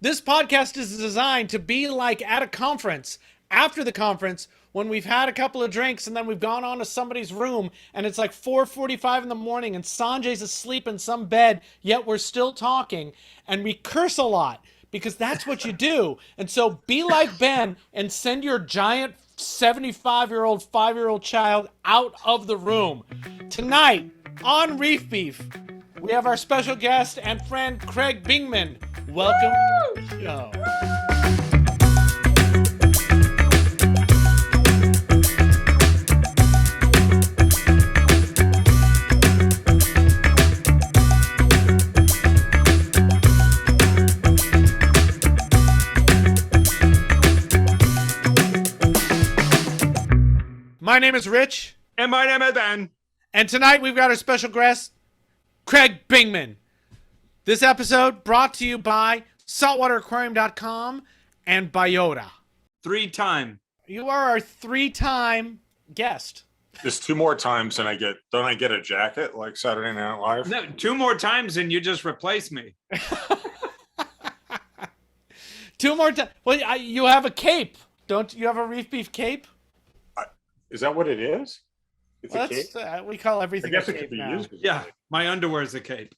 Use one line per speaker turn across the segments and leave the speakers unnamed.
This podcast is designed to be like at a conference, after the conference, when we've had a couple of drinks and then we've gone on to somebody's room and it's like 4:45 in the morning and Sanjay's asleep in some bed, yet we're still talking and we curse a lot because that's what you do. And so be like Ben and send your giant 75-year-old, 5-year-old child out of the room. Tonight on Reef Beef, we have our special guest and friend Craig Bingman. Welcome to the show. My name is Rich.
And my name is Ben.
And tonight we've got our special guest, Craig Bingman. This episode brought to you by saltwateraquarium.com and Biota.
3-time.
You are our 3-time guest.
Just 2 more times and don't I get a jacket like Saturday Night Live?
No, 2 more times and you just replace me.
2 more times. Well, you have a cape. Don't you have a Reef Beef cape?
Is that what it is? It's
Well,
a cape?
we call everything
I guess
a
it
cape
could be
now.
used. As a
Yeah,
cape.
my underwear is a cape.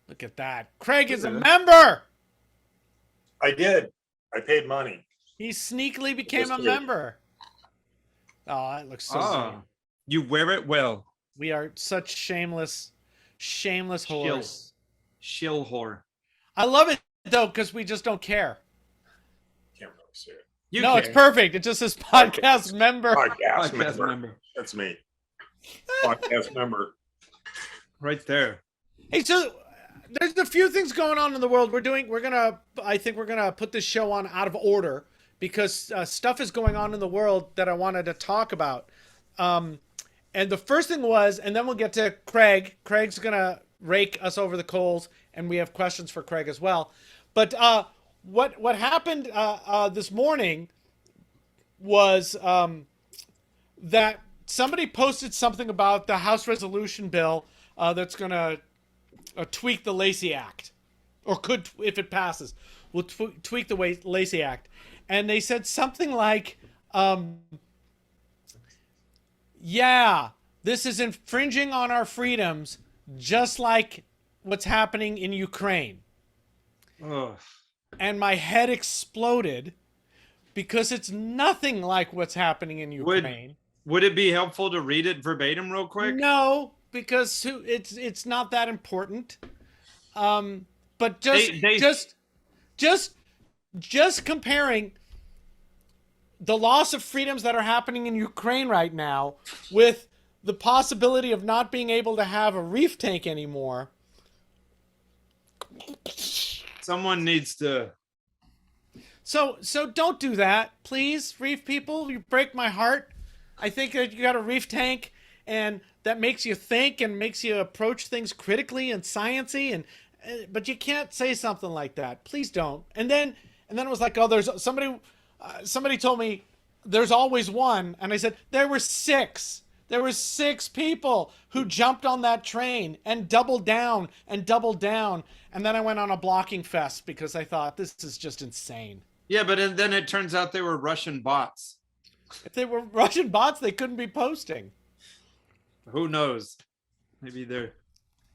Look at that. Craig is a member.
I did. I paid money.
He sneakily became a
Just
member. Oh, that looks so good.
You wear it well.
We are such shameless whores.
Shill whore.
I love it though, because we just don't care.
Can't really see it.
You
No,
can.
it's perfect. It just says podcast member.
Podcast
Podcast
member.
member.
That's me. Podcast member.
Right there.
Hey, so there's a few things going on in the world. I think we're gonna put this show on out of order because stuff is going on in the world that I wanted to talk about. And the first thing was, and then we'll get to Craig. Craig's gonna rake us over the coals, and we have questions for Craig as well. But what happened this morning was that somebody posted something about the House resolution bill that's going to tweak the Lacey Act, or could, if it passes, will tweak the Lacey Act. And they said something like, yeah, this is infringing on our freedoms, just like what's happening in Ukraine.
Ugh.
And my head exploded because it's nothing like what's happening in Ukraine.
Would it be helpful to read it verbatim real quick?
No, because it's not that important. But just comparing the loss of freedoms that are happening in Ukraine right now with the possibility of not being able to have a reef tank anymore.
Someone needs to.
So don't do that, please, reef people. You break my heart. I think that you got a reef tank, and that makes you think and makes you approach things critically and sciencey, and but you can't say something like that. Please don't. And then it was like, oh, there's somebody told me there's always one, and I said there were 6. There were 6 people who jumped on that train and doubled down and doubled down. And then I went on a blocking fest because I thought this is just insane.
Yeah, but then it turns out they were Russian bots.
If they were Russian bots, they couldn't be posting.
Who knows? Maybe they're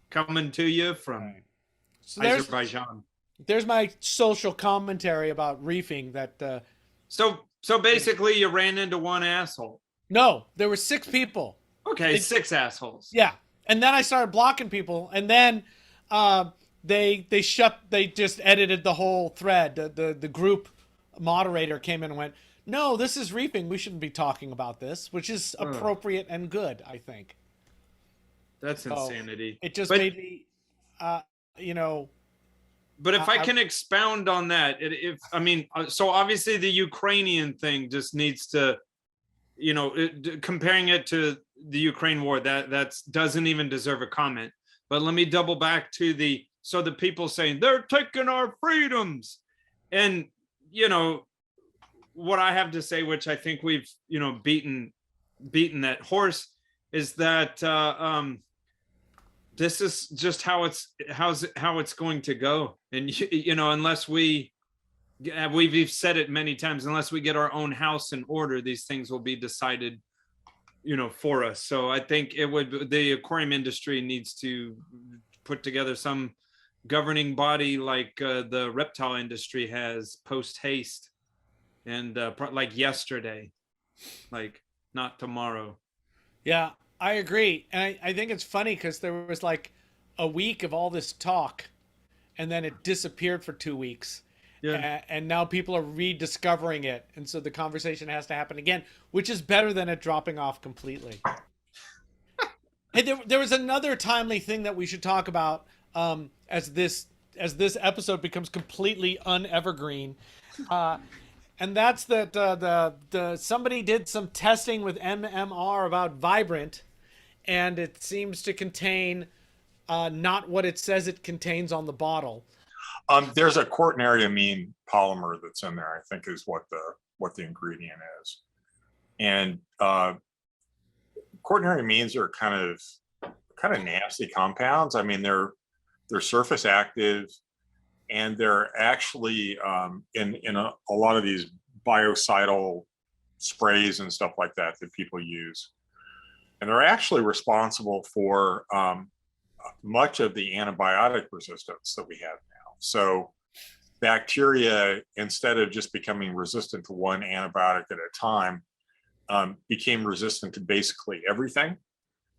coming to you from
So
Azerbaijan.
there's my social commentary about reefing that...
So basically you ran into one asshole.
No, there were 6 people.
Okay, 6 assholes.
Yeah. And then I started blocking people. And then they just edited the whole thread. The group moderator came in and went, no, this is reefing. We shouldn't be talking about this, which is appropriate and good, I think.
That's insanity.
It just made me,
But if I can expound on that, so obviously the Ukrainian thing just needs to, comparing it to the Ukraine war, that doesn't even deserve a comment. But let me double back to the people saying they're taking our freedoms, and what I have to say, which I think we've beaten that horse, is that this is just how it's going to go. And you know, unless we've said it many times, unless we get our own house in order, these things will be decided, you know, for us. So I think the aquarium industry needs to put together some governing body like the reptile industry has, post haste, and like yesterday, like not tomorrow.
Yeah, I agree. And I think it's funny because there was like a week of all this talk and then it disappeared for 2 weeks.
Yeah.
And now people are rediscovering it. And so the conversation has to happen again, which is better than it dropping off completely. Hey, there was another timely thing that we should talk about as this episode becomes completely unevergreen. And that's that the somebody did some testing with MMR about Vibrant, and it seems to contain not what it says it contains on the bottle.
There's a quaternariamine polymer that's in there, I think is what the ingredient is. And quaternariamines are kind of nasty compounds. I mean, they're surface active, and they're actually in a lot of these biocidal sprays and stuff like that people use. And they're actually responsible for much of the antibiotic resistance that we have now. So bacteria, instead of just becoming resistant to one antibiotic at a time, became resistant to basically everything,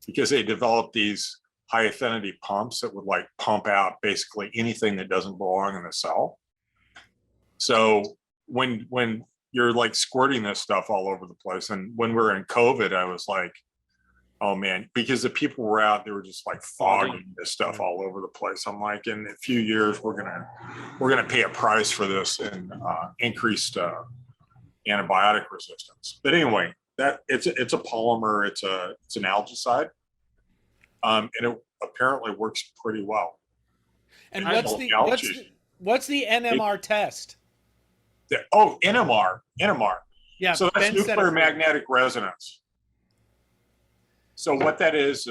because they developed these high affinity pumps that would like pump out basically anything that doesn't belong in the cell. So when you're like squirting this stuff all over the place, and when we were in COVID, I was like, oh man, because the people were out, they were just like fogging this stuff all over the place. I'm like, in a few years, we're gonna pay a price for this and increased antibiotic resistance. But anyway, that it's a polymer, it's an algicide. And it apparently works pretty well.
And what's the NMR test?
NMR.
Yeah.
So that's nuclear magnetic resonance. So what that is,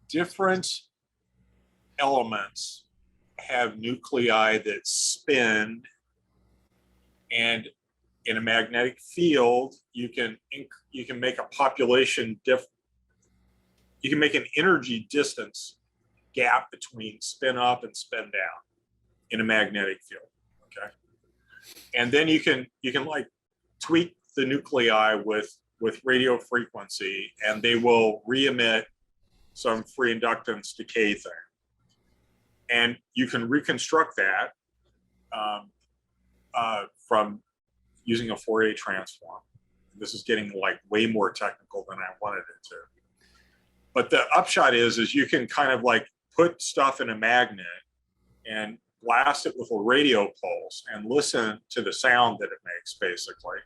different elements have nuclei that spin, and in a magnetic field, you can make a population you can make an energy distance gap between spin up and spin down in a magnetic field. Okay, and then you can like tweak the nuclei with radio frequency, and they will re-emit some free inductance decay thing, and you can reconstruct that from using a Fourier transform. This is getting like way more technical than I wanted it to. But the upshot is you can kind of like put stuff in a magnet and blast it with a radio pulse and listen to the sound that it makes, basically,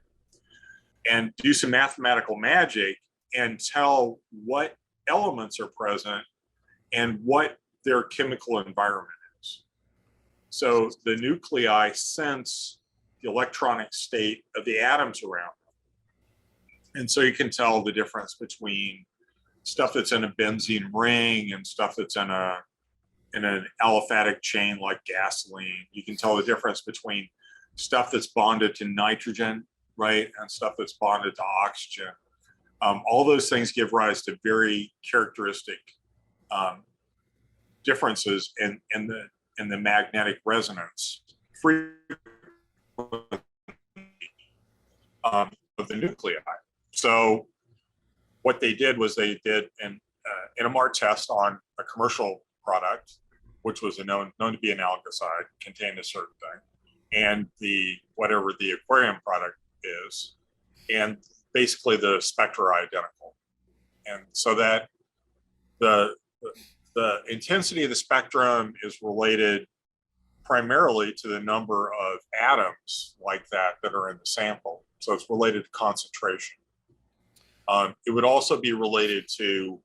and do some mathematical magic and tell what elements are present and what their chemical environment is. So the nuclei sense the electronic state of the atoms around them. And so you can tell the difference between stuff that's in a benzene ring and stuff that's in an aliphatic chain like gasoline. You can tell the difference between stuff that's bonded to nitrogen, right, and stuff that's bonded to oxygen. All those things give rise to very characteristic differences in the magnetic resonance of the nuclei. So what they did was they did an NMR test on a commercial product, which was known to be an algicide, contained a certain thing, and whatever the aquarium product is, and basically the spectra are identical. And so that the intensity of the spectrum is related primarily to the number of atoms like that are in the sample. So it's related to concentration. It would also be related to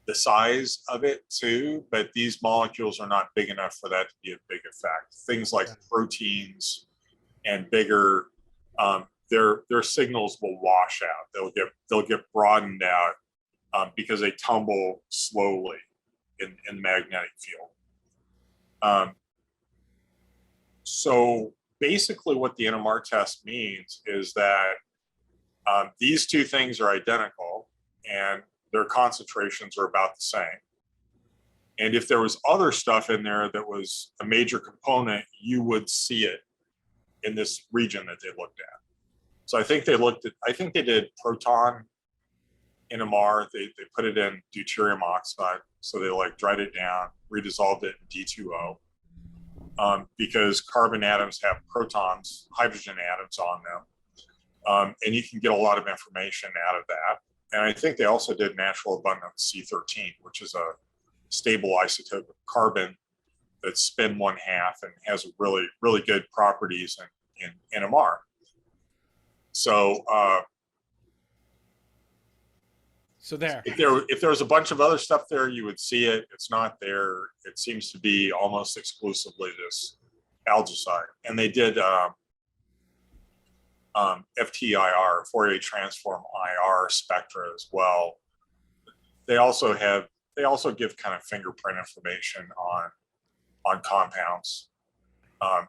the size of it too, but these molecules are not big enough for that to be a big effect. Things like proteins and bigger their signals will wash out. They'll get broadened out because they tumble slowly in the magnetic field. So basically what the NMR test means is that these two things are identical and their concentrations are about the same. And if there was other stuff in there that was a major component, you would see it in this region that they looked at. So I think they did proton NMR. They put it in deuterium oxide. So they like dried it down, redissolved it in D2O. Because carbon atoms have protons, hydrogen atoms on them. And you can get a lot of information out of that. And I think they also did natural abundance C13, which is a stable isotope of carbon that's spin 1/2 and has really, really good properties in NMR. So
there.
If there was a bunch of other stuff there, you would see it. It's not there. It seems to be almost exclusively this algicide. And they did FTIR, Fourier transform IR spectra as well. They also give kind of fingerprint information on compounds.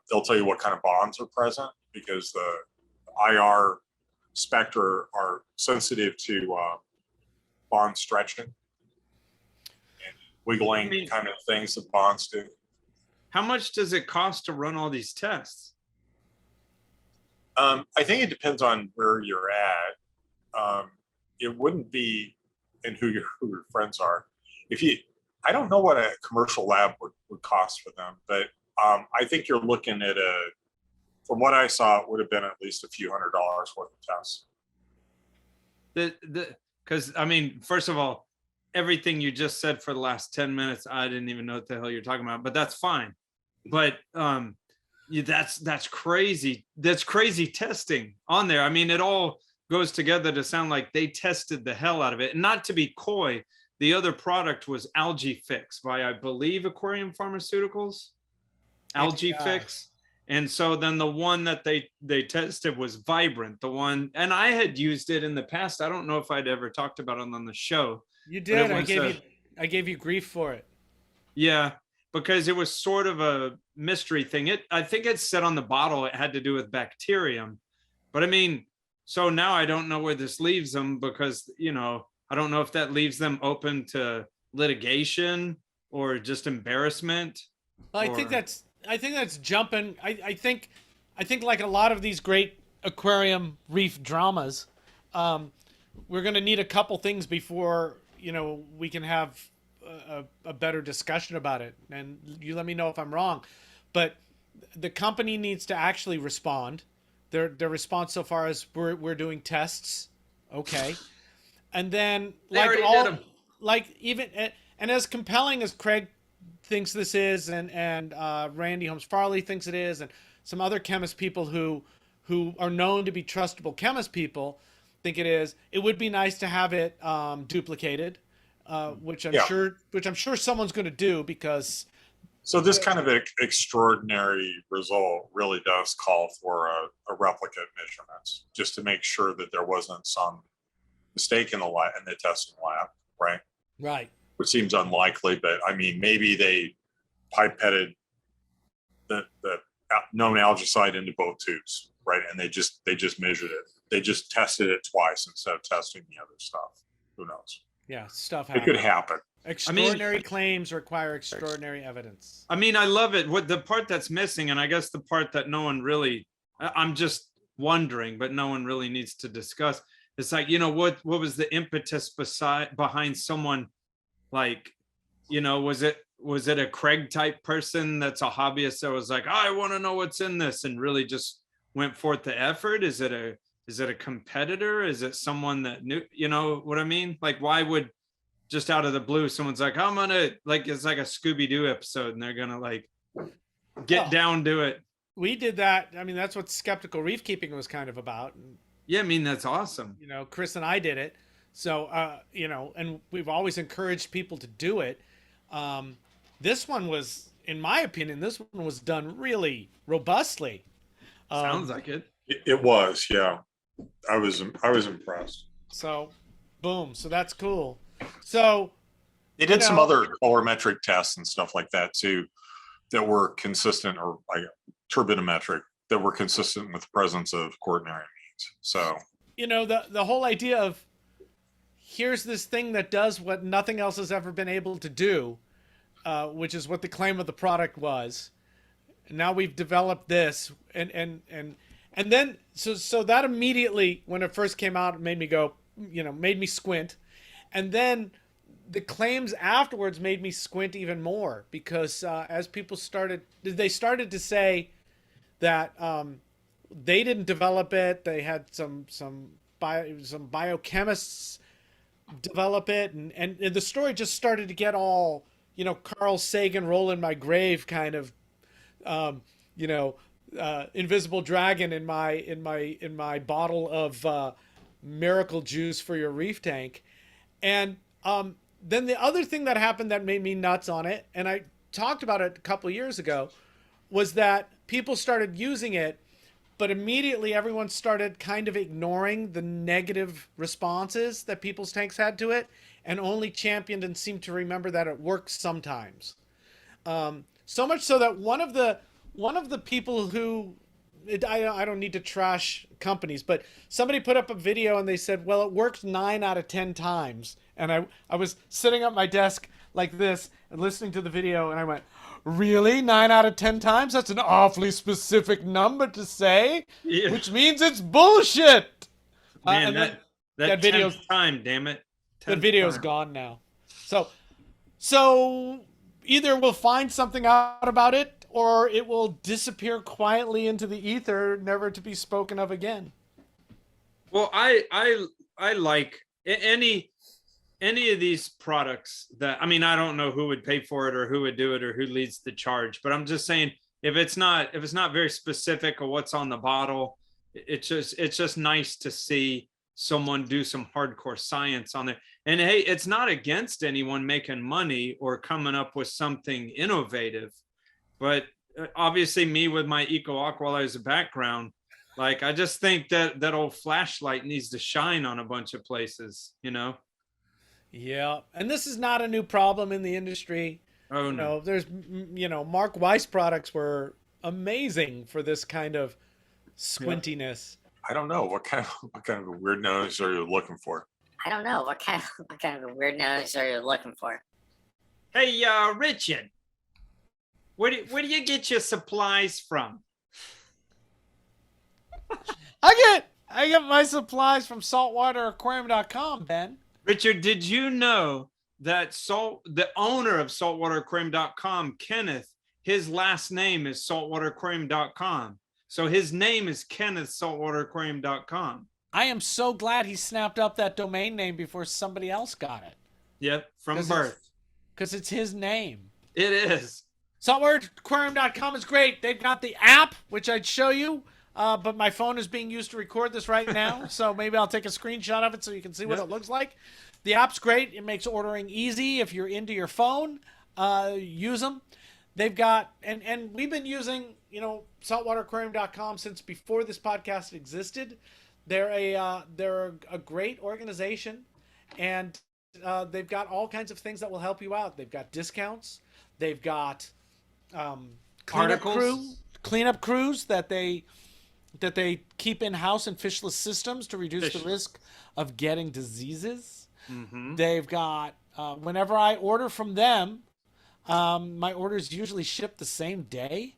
They'll tell you what kind of bonds are present because the IR spectra are sensitive to bond stretching and wiggling kind of things that bonds do.
How much does it cost to run all these tests?
I think it depends on where you're at. It wouldn't be, and who your friends are. I don't know what a commercial lab would cost for them, but I think you're looking at from what I saw, it would have been at least a few $100s worth of tests.
Because I mean, first of all, everything you just said for the last 10 minutes, I didn't even know what the hell you're talking about, but that's fine. But that's crazy. That's crazy testing on there. I mean, it all goes together to sound like they tested the hell out of it. And not to be coy, the other product was Algae Fix by, I believe, Aquarium Pharmaceuticals. Algae Fix. And so then the one that they tested was Vibrant, the one, and I had used it in the past. I don't know if I'd ever talked about it on the show.
You did. I gave you grief for it.
Yeah, because it was sort of a mystery thing. I think it said on the bottle it had to do with bacterium. But I mean, so now I don't know where this leaves them because, you know, I don't know if that leaves them open to litigation or just embarrassment.
Well, I think that's jumping. I think like a lot of these great aquarium reef dramas, we're going to need a couple things before, you know, we can have a better discussion about it. And you let me know if I'm wrong, but the company needs to actually respond. Their response so far is we're doing tests, okay, and then and as compelling as Craig thinks this is, and Randy Holmes Farley thinks it is, and some other chemist people who are known to be trustable chemist people think it is. It would be nice to have it duplicated, which I'm sure someone's going to do because.
So this kind of extraordinary result really does call for a replicate measurements, just to make sure that there wasn't some mistake in the testing lab, right?
Right.
Which seems unlikely, but I mean, maybe they pipetted the known algicide into both tubes, right? And they just measured it. They just tested it twice instead of testing the other stuff. Who knows?
Yeah, stuff happens.
It could happen.
Extraordinary claims require extraordinary evidence.
I mean, I love it. What the part that's missing, and I guess the part that no one really, I'm just wondering, but no one really needs to discuss. It's like, you know, what was the impetus behind someone like, you know, was it a Craig type person that's a hobbyist that was like, oh, I want to know what's in this, and really just went forth the effort? Is it a competitor? Is it someone that knew, you know what I mean? Like, why would just out of the blue someone's like, I'm gonna, like, it's like a Scooby-Doo episode and they're gonna like get down to it.
We did that. I mean, that's what skeptical reef keeping was kind of about.
Yeah, I mean, that's awesome.
You know, Chris and I did it. So, you know, and we've always encouraged people to do it. This one was, in my opinion, this one was done really robustly.
Sounds like it.
It was, yeah. I was impressed.
So, boom. So that's cool. So
They did some
know-
other colorimetric tests and stuff like that too, that were consistent, or like turbidimetric, that were consistent with the presence of quaternary means. So
the whole idea of here's this thing that does what nothing else has ever been able to do, which is what the claim of the product was. And now we've developed this, and then so that immediately, when it first came out, it made me go, made me squint, and then the claims afterwards made me squint even more, because as people started to say that they didn't develop it, they had some biochemists develop it, and the story just started to get all Carl Sagan roll in my grave kind of invisible dragon in my bottle of miracle juice for your reef tank. And then the other thing that happened that made me nuts on it, and I talked about it a couple of years ago, was that people started using it, but immediately everyone started kind of ignoring the negative responses that people's tanks had to it, and only championed and seemed to remember that it works sometimes. So much so that one of the people who, I don't need to trash companies, but somebody put up a video and they said, well, it worked 9 out of 10 times. And I was sitting at my desk like this and listening to the video, and I went, really? 9 out of 10 times? That's an awfully specific number to say,
Yeah.
which means it's bullshit.
Man,
and
that
video's
10th time, damn it.
the
10th
video's
time.
gone now. So either we'll find something out about it, or it will disappear quietly into the ether, never to be spoken of again.
Well, I like any of these products that, I mean, I don't know who would pay for it or who would do it or who leads the charge, but I'm just saying, if it's not very specific of what's on the bottle, it's just nice to see someone do some hardcore science on there. And hey, it's not against anyone making money or coming up with something innovative, but obviously me with my eco aqua as a background, like, I just think that old flashlight needs to shine on a bunch of places,
Yeah, and this is not a new problem in the industry.
Oh no.
There's Mark Weiss products were amazing for this kind of squintiness.
I don't know what kind of a weird nose are you looking for?
I don't know what kind of a weird nose are you looking for?
Hey, Richard, where do you get your supplies from?
I get my supplies from saltwateraquarium.com, Ben.
Richard, did you know that the owner of saltwateraquarium.com, Kenneth, his last name is saltwateraquarium.com. So his name is Kenneth, saltwateraquarium.com.
I am so glad he snapped up that domain name before somebody else got it.
Yep, from birth.
Because it's his name.
It is.
Saltwateraquarium.com is great. They've got the app, which I'd show you, but my phone is being used to record this right now, so maybe I'll take a screenshot of it so you can see what it looks like. The app's great. It makes ordering easy. If you're into your phone, use them. They've got, and we've been using, saltwateraquarium.com since before this podcast existed. They're a great organization, and they've got all kinds of things that will help you out. They've got discounts. They've got cleanup crews that they keep in-house in fishless systems to reduce the risk of getting diseases.
Mm-hmm.
They've got, whenever I order from them, my orders usually ship the same day.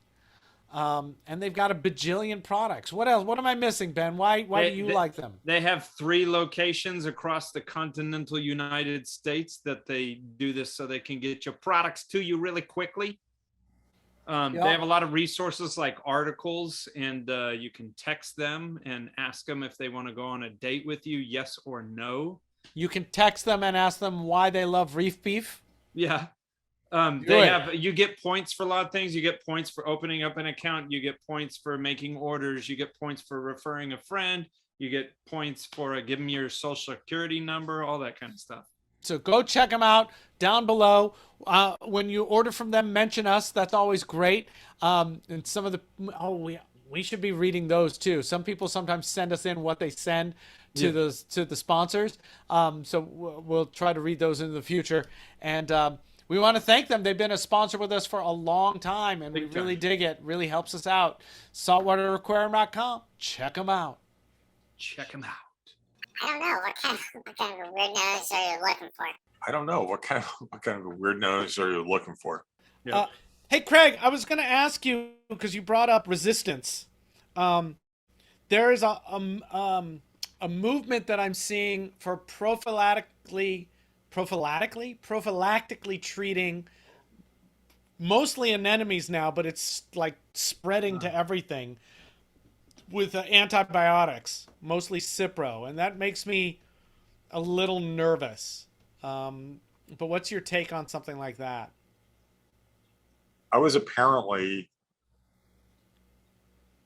And they've got a bajillion products. What else? What am I missing, Ben? Why do you like them?
They have 3 locations across the continental United States that they do this so they can get your products to you really quickly. They have a lot of resources like articles, and you can text them and ask them if they want to go on a date with you, yes or no.
You can text them and ask them why they love reef beef.
Yeah. You get points for a lot of things. You get points for opening up an account. You get points for making orders. You get points for referring a friend. You get points for giving your social security number, all that kind of stuff.
So go check them out down below. When you order from them, mention us. That's always great. And some of the, We should be reading those too. Some people sometimes send us in what they send to
Yeah.
the sponsors. So we'll try to read those in the future. And we want to thank them. They've been a sponsor with us for a long time, and we
Big
really
time.
dig it. Really helps us out. SaltwaterAquarium.com. Check them out.
Check them out.
I don't know what kind of a weird nose are you looking for.
I don't know what kind of a weird nose are you looking for?
Yeah.
Hey, Craig, I was going to ask you because you brought up resistance. There is a movement that I'm seeing for prophylactically treating mostly anemones now, but it's like spreading to everything with antibiotics, mostly Cipro, and that makes me a little nervous. But what's your take on something like that?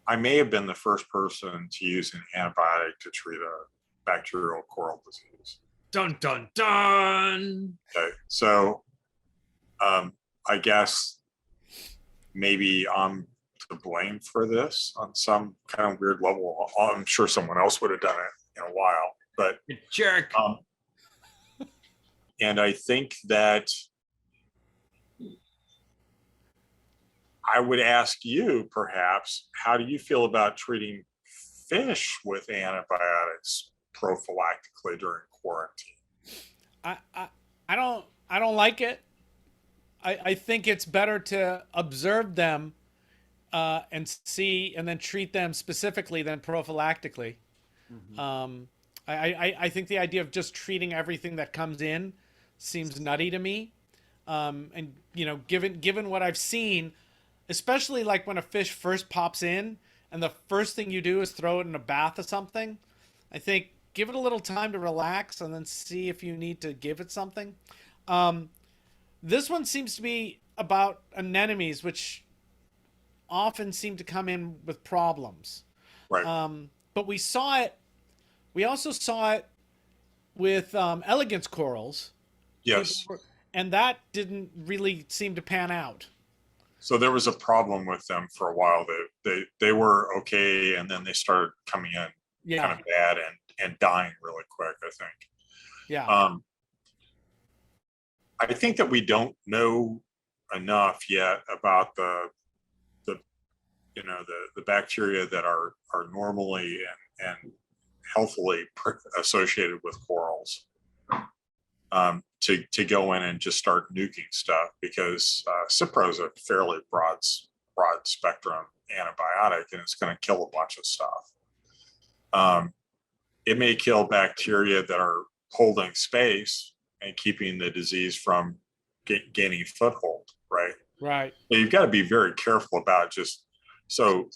I may have been the first person to use an antibiotic to treat a bacterial coral disease.
Dun dun dun.
Okay, so I guess maybe I'm to blame for this on some kind of weird level. I'm sure someone else would have done it in a while, but
You jerk.
and I think that I would ask you, perhaps, how do you feel about treating fish with antibiotics prophylactically during quarantine?
I don't like it. I think it's better to observe them and see and then treat them specifically than prophylactically. I think the idea of just treating everything that comes in seems nutty to me. And given what I've seen, especially like when a fish first pops in and the first thing you do is throw it in a bath or something, I think give it a little time to relax and then see if you need to give it something. This one seems to be about anemones, which often seem to come in with problems.
Right.
But we also saw it with elegance corals.
Yes.
And that didn't really seem to pan out.
So there was a problem with them for a while. They were okay, and then they started coming in kind of bad and dying really quick, I think.
Yeah.
I think that we don't know enough yet about the bacteria that are normally and healthily associated with corals, to go in and just start nuking stuff, because Cipro is a fairly broad spectrum antibiotic, and it's going to kill a bunch of stuff. It may kill bacteria that are holding space and keeping the disease from gaining foothold, right?
Right.
So you've got to be very careful about so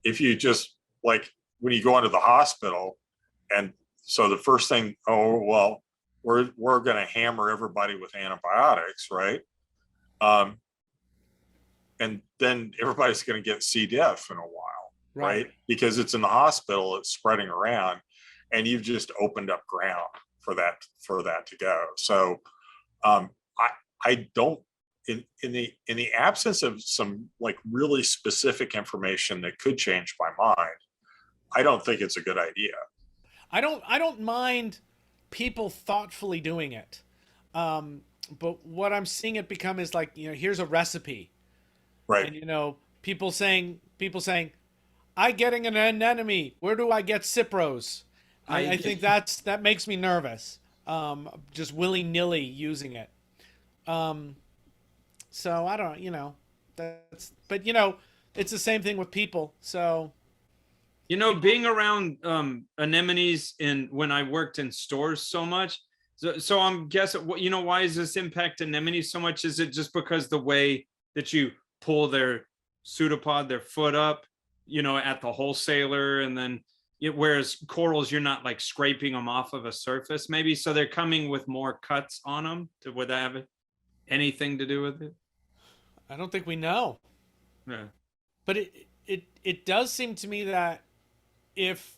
if you just, like, when you go into the hospital, and so the first thing, oh, well, we're going to hammer everybody with antibiotics, right? And then everybody's going to get C. diff in a while, right? Because it's in the hospital, it's spreading around, and you've just opened up ground for that to go. So I don't, in the absence of some like really specific information that could change my mind, I don't think it's a good idea.
I don't mind people thoughtfully doing it. But what I'm seeing it become is like, here's a recipe.
Right.
And people saying, I getting an anemone. Where do I get Cipros? I think that makes me nervous. Just willy-nilly using it. So I don't, but it's the same thing with people. So,
being around anemones when I worked in stores so much. So I'm guessing, why does this impact anemones so much? Is it just because the way that you pull their pseudopod, their foot up, at the wholesaler, and then whereas corals, you're not like scraping them off of a surface, maybe, so they're coming with more cuts on them. Would that have anything to do with it?
I don't think we know.
Yeah.
But it does seem to me that if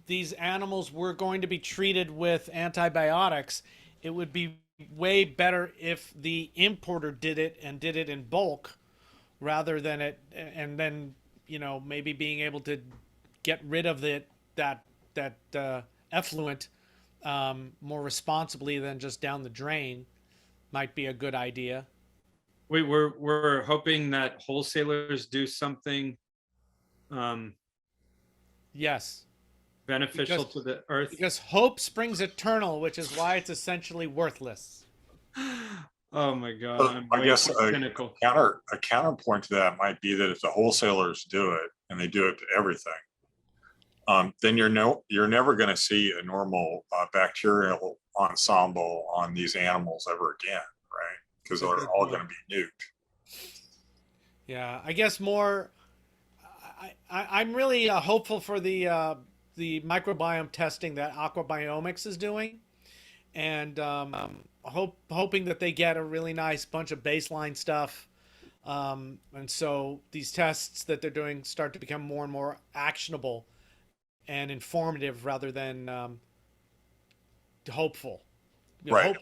these animals were going to be treated with antibiotics, it would be way better if the importer did it in bulk rather than and then maybe being able to get rid of that effluent more responsibly than just down the drain might be a good idea.
We're hoping that wholesalers do something
Yes,
beneficial to the earth.
because hope springs eternal, which is why it's essentially worthless.
Oh my God,
But
I'm
I
way
guess
too
a
cynical.
counterpoint to that might be that if the wholesalers do it and they do it to everything, then you're never going to see a normal bacterial ensemble on these animals ever again, right? Because they're all going to be nuked.
Yeah, I guess more. I'm really hopeful for the microbiome testing that Aquabiomics is doing, and hoping that they get a really nice bunch of baseline stuff, and so these tests that they're doing start to become more and more actionable and informative rather than hopeful.
Right.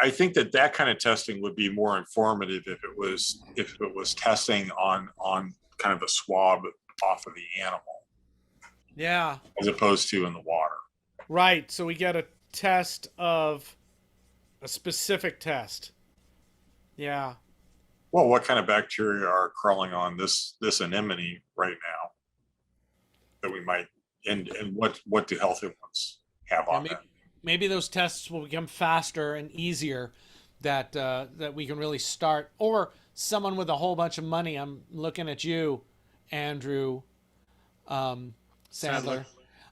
I think that kind of testing would be more informative if it was testing on kind of a swab off of the animal.
Yeah.
As opposed to in the water.
Right. So we get a test of a specific test. Yeah.
Well, what kind of bacteria are crawling on this anemone right now that we might, and what do healthy ones have on them?
Maybe those tests will become faster and easier that we can really start, or someone with a whole bunch of money. I'm looking at you, Andrew Sandler,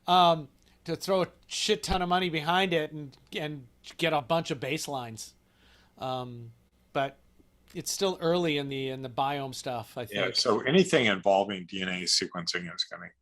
to throw a shit ton of money behind it and get a bunch of baselines. But it's still early in the biome stuff, I think.
Yeah, so anything involving DNA sequencing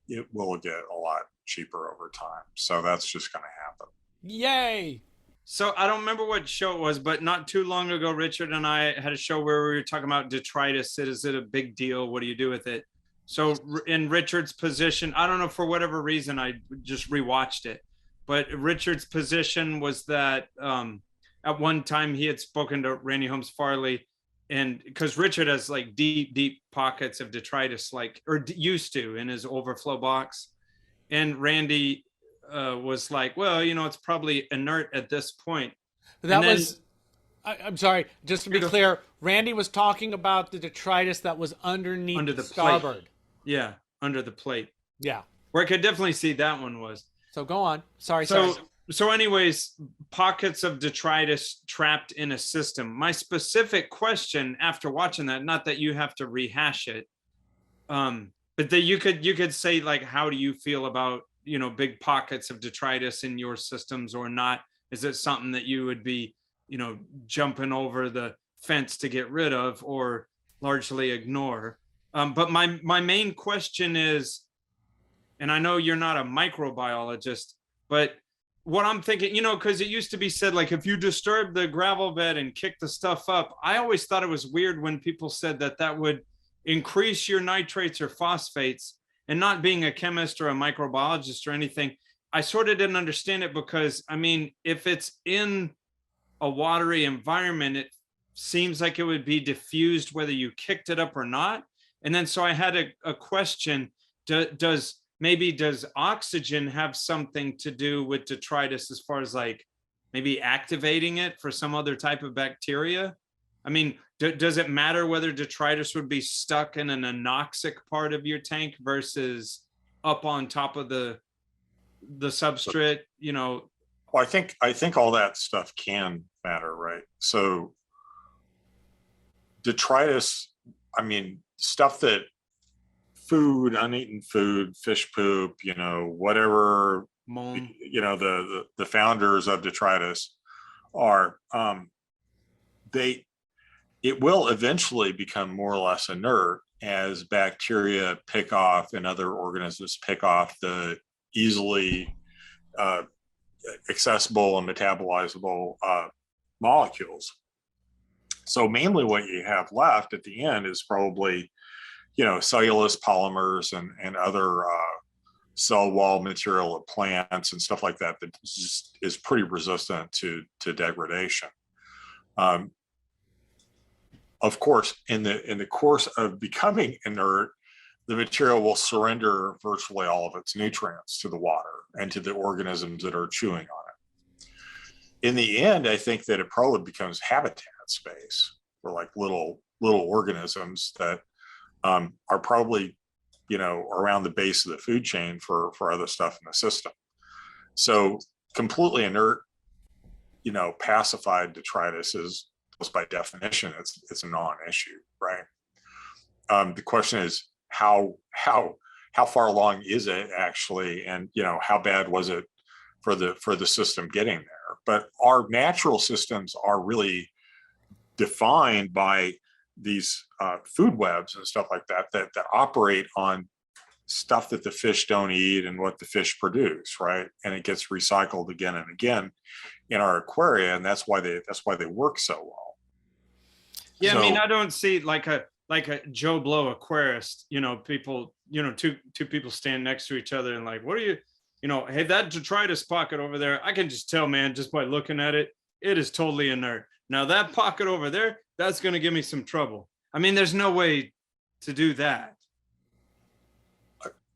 it will get a lot cheaper over time. So that's just going to happen.
Yay!
So I don't remember what show it was, but not too long ago, Richard and I had a show where we were talking about detritus. Is it a big deal? What do you do with it? So in Richard's position, I don't know, for whatever reason, I just rewatched it. But Richard's position was that at one time he had spoken to Randy Holmes Farley, and because Richard has like deep pockets of detritus, or used to, in his overflow box. And Randy was like, well, it's probably inert at this point.
I'm sorry, just to be clear, Randy was talking about the detritus that was underneath
under the
starboard.
Plate. Yeah, under the plate.
Yeah.
Where I could definitely see that one was.
So go on. Sorry.
So anyways, pockets of detritus trapped in a system. My specific question after watching that, not that you have to rehash it, but that you could say, like, how do you feel about, big pockets of detritus in your systems or not? Is it something that you would be, jumping over the fence to get rid of or largely ignore? But my main question is, and I know you're not a microbiologist, but what I'm thinking, because it used to be said, like, if you disturb the gravel bed and kick the stuff up, I always thought it was weird when people said that would increase your nitrates or phosphates. And not being a chemist or a microbiologist or anything, I sort of didn't understand it because, I mean, if it's in a watery environment, it seems like it would be diffused whether you kicked it up or not. And then so I had a question, does oxygen have something to do with detritus as far as like maybe activating it for some other type of bacteria? I mean, does it matter whether detritus would be stuck in an anoxic part of your tank versus up on top of the substrate?
Well, I think all that stuff can matter, right? So detritus, I mean, stuff that food, uneaten food, fish poop, whatever, the founders of detritus are, it will eventually become more or less inert as bacteria pick off and other organisms pick off the easily accessible and metabolizable molecules. So mainly what you have left at the end is probably, cellulose polymers and other cell wall material of plants and stuff like that just is pretty resistant to degradation. Of course, in the course of becoming inert, the material will surrender virtually all of its nutrients to the water and to the organisms that are chewing on it. In the end, I think that it probably becomes habitat space for like little organisms that are probably, around the base of the food chain for other stuff in the system. So completely inert, pacified detritus is, by definition, it's a non-issue, right? The question is how far along is it actually, and how bad was it for the system getting there? But our natural systems are really defined by these food webs and stuff like that operate on stuff that the fish don't eat and what the fish produce, right? And it gets recycled again and again in our aquaria, and that's why they work so well.
Yeah,
So,
I mean, I don't see like a Joe Blow aquarist, people, two people stand next to each other and like, what are you, hey, that detritus pocket over there, I can just tell, man, just by looking at it, it is totally inert. Now that pocket over there, that's going to give me some trouble. I mean, there's no way to do that.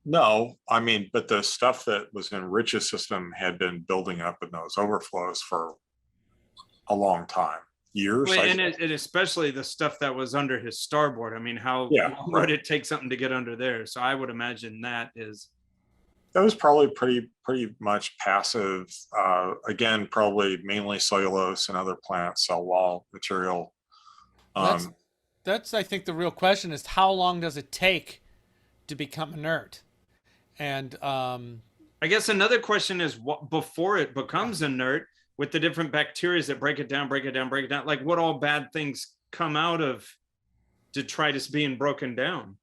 no, I mean, but the stuff that was in Rich's system had been building up in those overflows for a long time, years.
Well, and it especially the stuff that was under his starboard. I mean, how long would it take something to get under there? So I would imagine that
was probably pretty much passive. Again, probably mainly cellulose and other plant cell wall material.
That's I think the real question is, how long does it take to become inert? And
I guess another question is, what before it becomes inert, with the different bacteria that break it down, like what all bad things come out of detritus being broken down?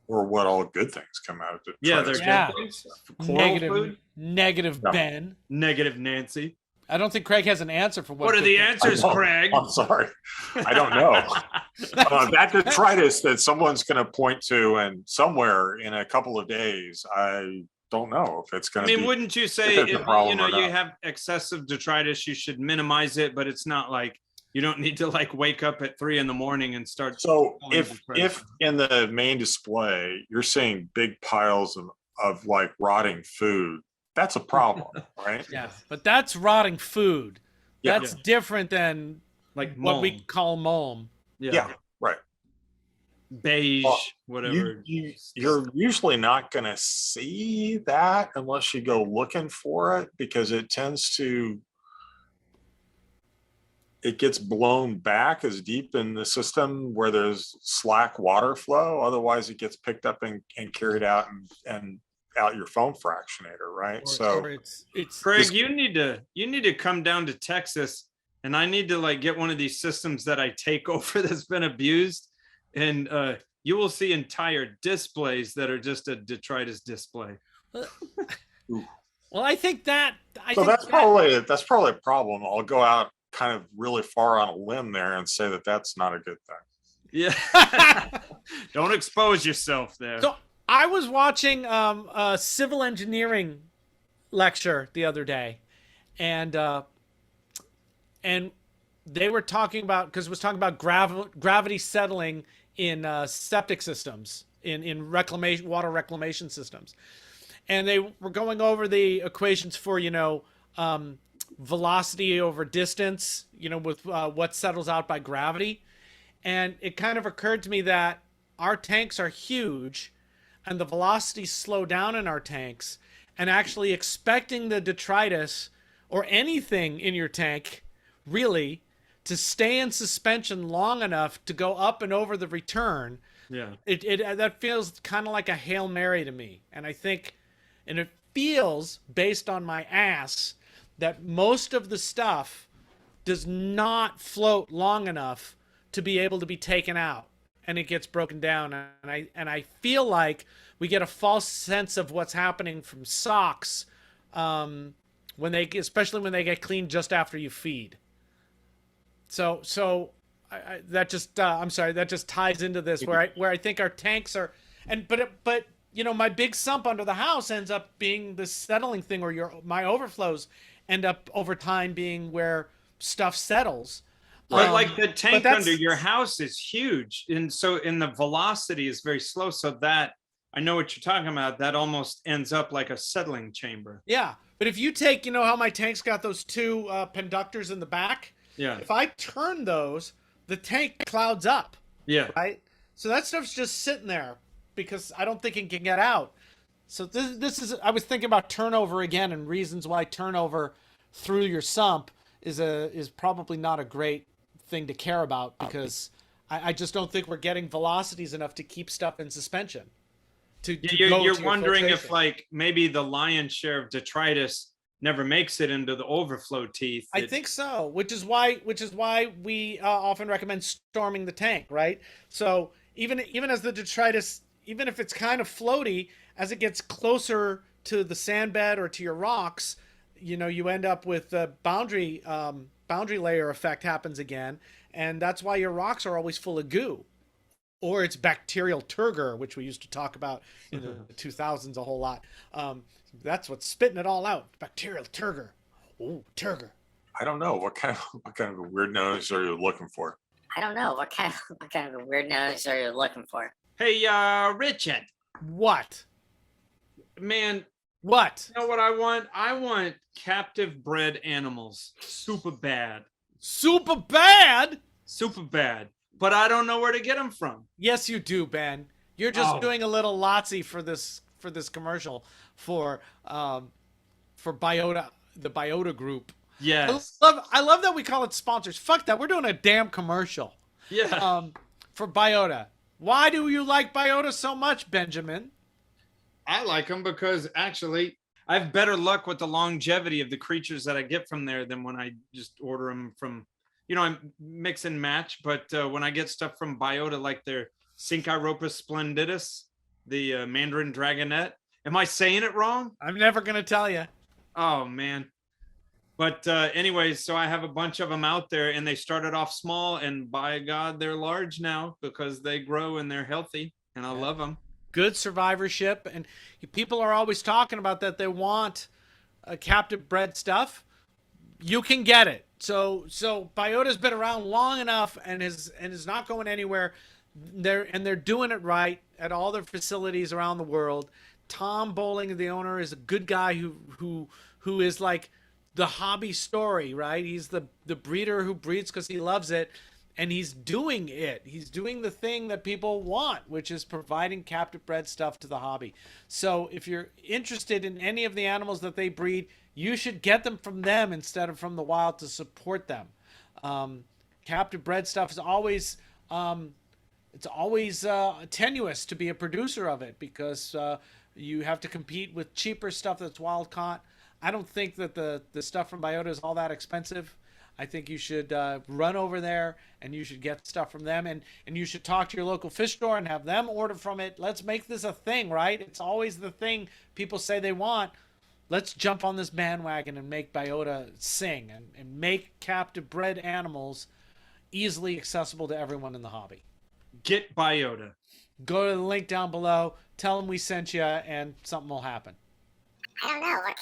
Or what all good things come out of detritus.
Yeah, they're good things.
Negative Ben.
Negative Nancy.
I don't think Craig has an answer for
what are the answers, Craig?
I'm sorry. I don't know. That detritus that someone's going to point to and somewhere in a couple of days, I don't know if it's going to be.
Wouldn't you say if you have excessive detritus, you should minimize it, but it's not like you don't need to like wake up at 3 a.m. and start.
So if in the main display, you're seeing big piles of like rotting food, that's a problem, right?
Yeah, but that's rotting food. That's different than
like
what we call mulm.
Yeah, right.
Beige, whatever.
You're usually not going to see that unless you go looking for it, because it gets blown back as deep in the system where there's slack water flow. Otherwise, it gets picked up and carried out and out your foam fractionator, right? So
it's
Craig, you need to come down to Texas, and I need to like get one of these systems that I take over that's been abused, and you will see entire displays that are just a detritus display.
Well, I think that's
probably a problem. I'll go out kind of really far on a limb there and say that that's not a good thing.
Yeah. Don't expose yourself there.
So I was watching a civil engineering lecture the other day, and they were talking about, because it was talking about gravity settling in septic systems, in water reclamation systems, and they were going over the equations for velocity over distance, with what settles out by gravity. And it kind of occurred to me that our tanks are huge and the velocities slow down in our tanks, and actually expecting the detritus or anything in your tank really to stay in suspension long enough to go up and over the return.
Yeah.
That feels kind of like a Hail Mary to me. And I think, and it feels, based on my ass, that most of the stuff does not float long enough to be able to be taken out, and it gets broken down. And I feel like we get a false sense of what's happening from socks, especially when they get cleaned just after you feed. So that just ties into this, where I think our tanks are, but my big sump under the house ends up being this settling thing, or my overflows end up over time being where stuff settles.
But like the tank under your house is huge, and the velocity is very slow, so that I know what you're talking about. That almost ends up like a settling chamber.
Yeah, but if you take, you know how my tank's got those two conductors in the back?
Yeah.
If I turn those, the tank clouds up,
Yeah.
right? So that stuff's just sitting there because I don't think it can get out. So this is, I was thinking about turnover again and reasons why turnover through your sump is probably not a great thing to care about, because I just don't think we're getting velocities enough to keep stuff in suspension.
You're wondering if
filtration.
like maybe the lion's share of detritus never makes it into the overflow teeth.
I think so, which is why we often recommend storming the tank, right? So even as the detritus, even if it's kind of floaty, as it gets closer to the sand bed or to your rocks, you know, you end up with the boundary layer effect happens again, and that's why your rocks are always full of goo. Or it's bacterial turgor, which we used to talk about in the 2000s a whole lot. That's what's spitting it all out. Bacterial turgor. Ooh, turgor.
I don't know what kind of a weird nose are you looking for?
I don't know what kind of a weird nose are you looking for.
Hey, Richard,
What?
man,
What?
you know what I want? I want captive bred animals. Super bad.
Super bad?
Super bad. But I don't know where to get them from.
Yes, you do, Ben. You're just
Oh.
doing a little lotsy for this commercial for Biota, the Biota group.
Yes.
I love that we call it sponsors. Fuck that. We're doing a damn commercial.
Yeah.
For Biota. Why do you like Biota so much, Benjamin?
I like them because actually I have better luck with the longevity of the creatures that I get from there than when I just order them from, you know, I mix and match. But when I get stuff from Biota, like their Synchiropus splendidus, the Mandarin Dragonette. Am I saying it wrong?
I'm never going to tell you.
Oh, man. But anyways, so I have a bunch of them out there, and they started off small, and by God, they're large now because they grow and they're healthy, and I love them.
Good survivorship, and people are always talking about that they want captive bred stuff. You can get it. So Biota's been around long enough and is not going anywhere. They're doing it right at all their facilities around the world. Tom Bowling, the owner, is a good guy who is like the hobby story, right? He's the breeder who breeds because he loves it, and he's doing it. He's doing the thing that people want, which is providing captive bred stuff to the hobby. So if you're interested in any of the animals that they breed, you should get them from them instead of from the wild to support them. Captive bred stuff is always tenuous to be a producer of it because you have to compete with cheaper stuff that's wild caught. I don't think that the stuff from Biota is all that expensive. I think you should run over there and you should get stuff from them, and you should talk to your local fish store and have them order from it. Let's make this a thing, right? It's always the thing people say they want. Let's jump on this bandwagon and make Biota sing and make captive bred animals easily accessible to everyone in the hobby.
Get Biota.
Go to the link down below, tell them we sent you, and something will happen.
I don't know what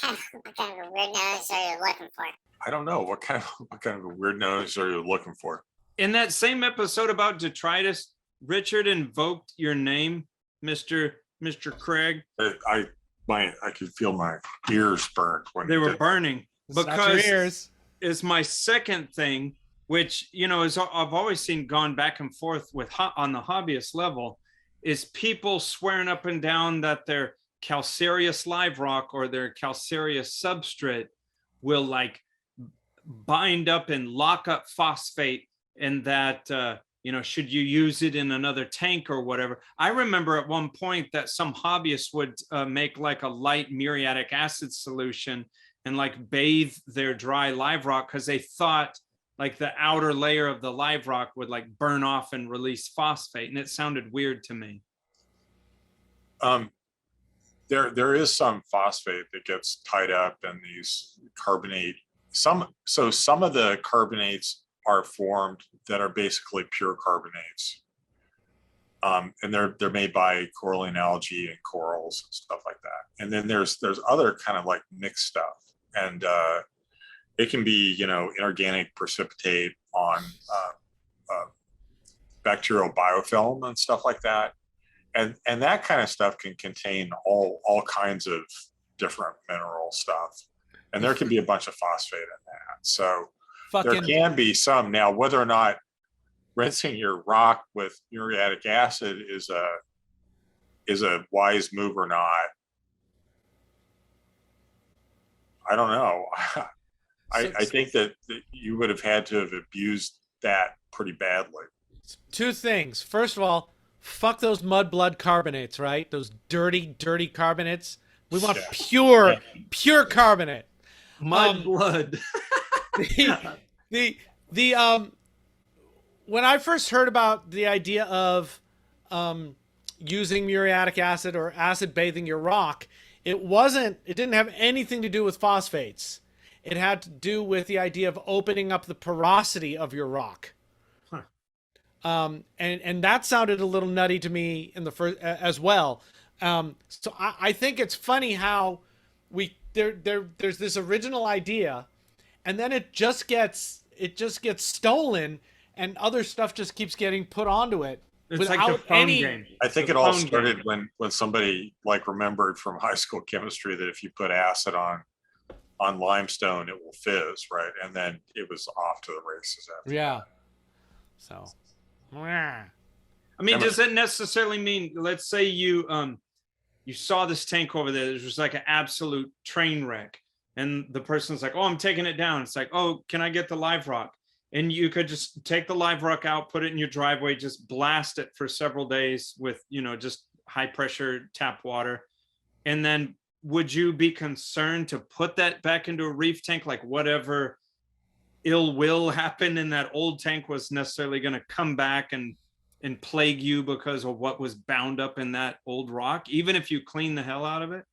kind of a weird nose are you looking for.
I don't know what kind of a weird nose are you looking for?
In that same episode about detritus, Richard invoked your name, Mr. Craig.
I could feel my ears burnt when
They
you
were
did.
burning
It's not your
because
ears.
is my second thing, which, you know, is I've always seen gone back and forth with on the hobbyist level, is people swearing up and down that their calcareous live rock or their calcareous substrate will like bind up and lock up phosphate, and that you know, should you use it in another tank or whatever. I remember at one point that some hobbyists would make like a light muriatic acid solution and like bathe their dry live rock because they thought like the outer layer of the live rock would like burn off and release phosphate, and it sounded weird to me.
There is some phosphate that gets tied up in these carbonate. Some of the carbonates are formed that are basically pure carbonates. And they're made by coralline algae and corals and stuff like that. And then there's other kind of like mixed stuff. And it can be, you know, inorganic precipitate on bacterial biofilm and stuff like that. and that kind of stuff can contain all kinds of different mineral stuff, and there can be a bunch of phosphate in that. So there
Fucking
can be some. Now, whether or not rinsing your rock with muriatic acid is a wise move or not, I don't know. I think that you would have had to have abused that pretty badly.
two things. First of all, fuck those mud blood carbonates, right? Those dirty, dirty carbonates. We want
Yeah.
pure carbonate.
Mud blood.
The when I first heard about the idea of using muriatic acid or acid bathing your rock, it didn't have anything to do with phosphates. It had to do with the idea of opening up the porosity of your rock. And that sounded a little nutty to me in the first as well. So I think it's funny how there's this original idea, and then it just gets stolen, and other stuff just keeps getting put onto it.
It's like the phone game.
I think
The
it all
phone
started
game.
when somebody like remembered from high school chemistry that if you put acid on limestone, it will fizz, right? And then it was off to the races after.
Yeah. So.
I mean, does that necessarily mean, let's say you saw this tank over there, it was like an absolute train wreck, and the person's like, oh, I'm taking it down. It's like, oh, can I get the live rock? And you could just take the live rock out, put it in your driveway, just blast it for several days with, just high pressure tap water. And then would you be concerned to put that back into a reef tank? Like whatever ill will happen in that old tank was necessarily going to come back and plague you because of what was bound up in that old rock, even if you clean the hell out of it?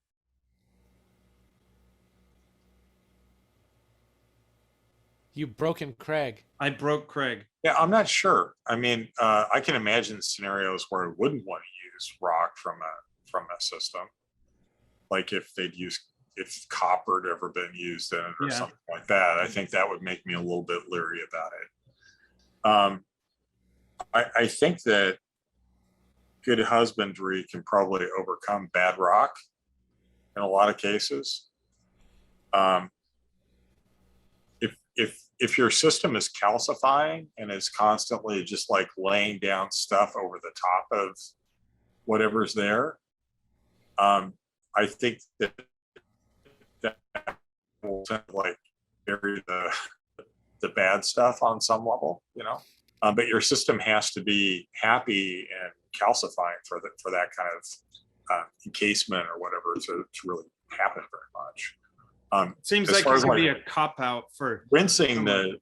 You broken Craig.
I broke Craig.
Yeah, I'm not sure. I mean, I can imagine scenarios where I wouldn't want to use rock from a system, like if copper had ever been used in it or something like that. I think that would make me a little bit leery about it. I think that good husbandry can probably overcome bad rock in a lot of cases. If your system is calcifying and is constantly just like laying down stuff over the top of whatever's there, I think that will tend to like bury the bad stuff on some level, but your system has to be happy and calcifying for that kind of encasement or whatever to really happen very much.
Seems
as
like
far
it
as,
could
like,
be a cop out for
rinsing the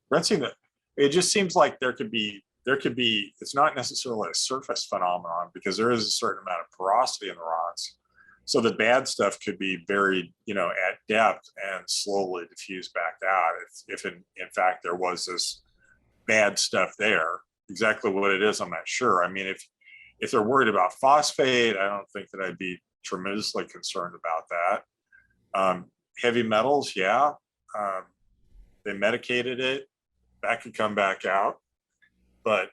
it just seems like there could be it's not necessarily a surface phenomenon because there is a certain amount of porosity in the rocks, so the bad stuff could be buried at depth and slowly diffuse back out if in fact there was this bad stuff there. Exactly what it is, I'm not sure. I mean, if they're worried about phosphate, I don't think that I'd be tremendously concerned about that. Heavy metals, they medicated it, that could come back out, but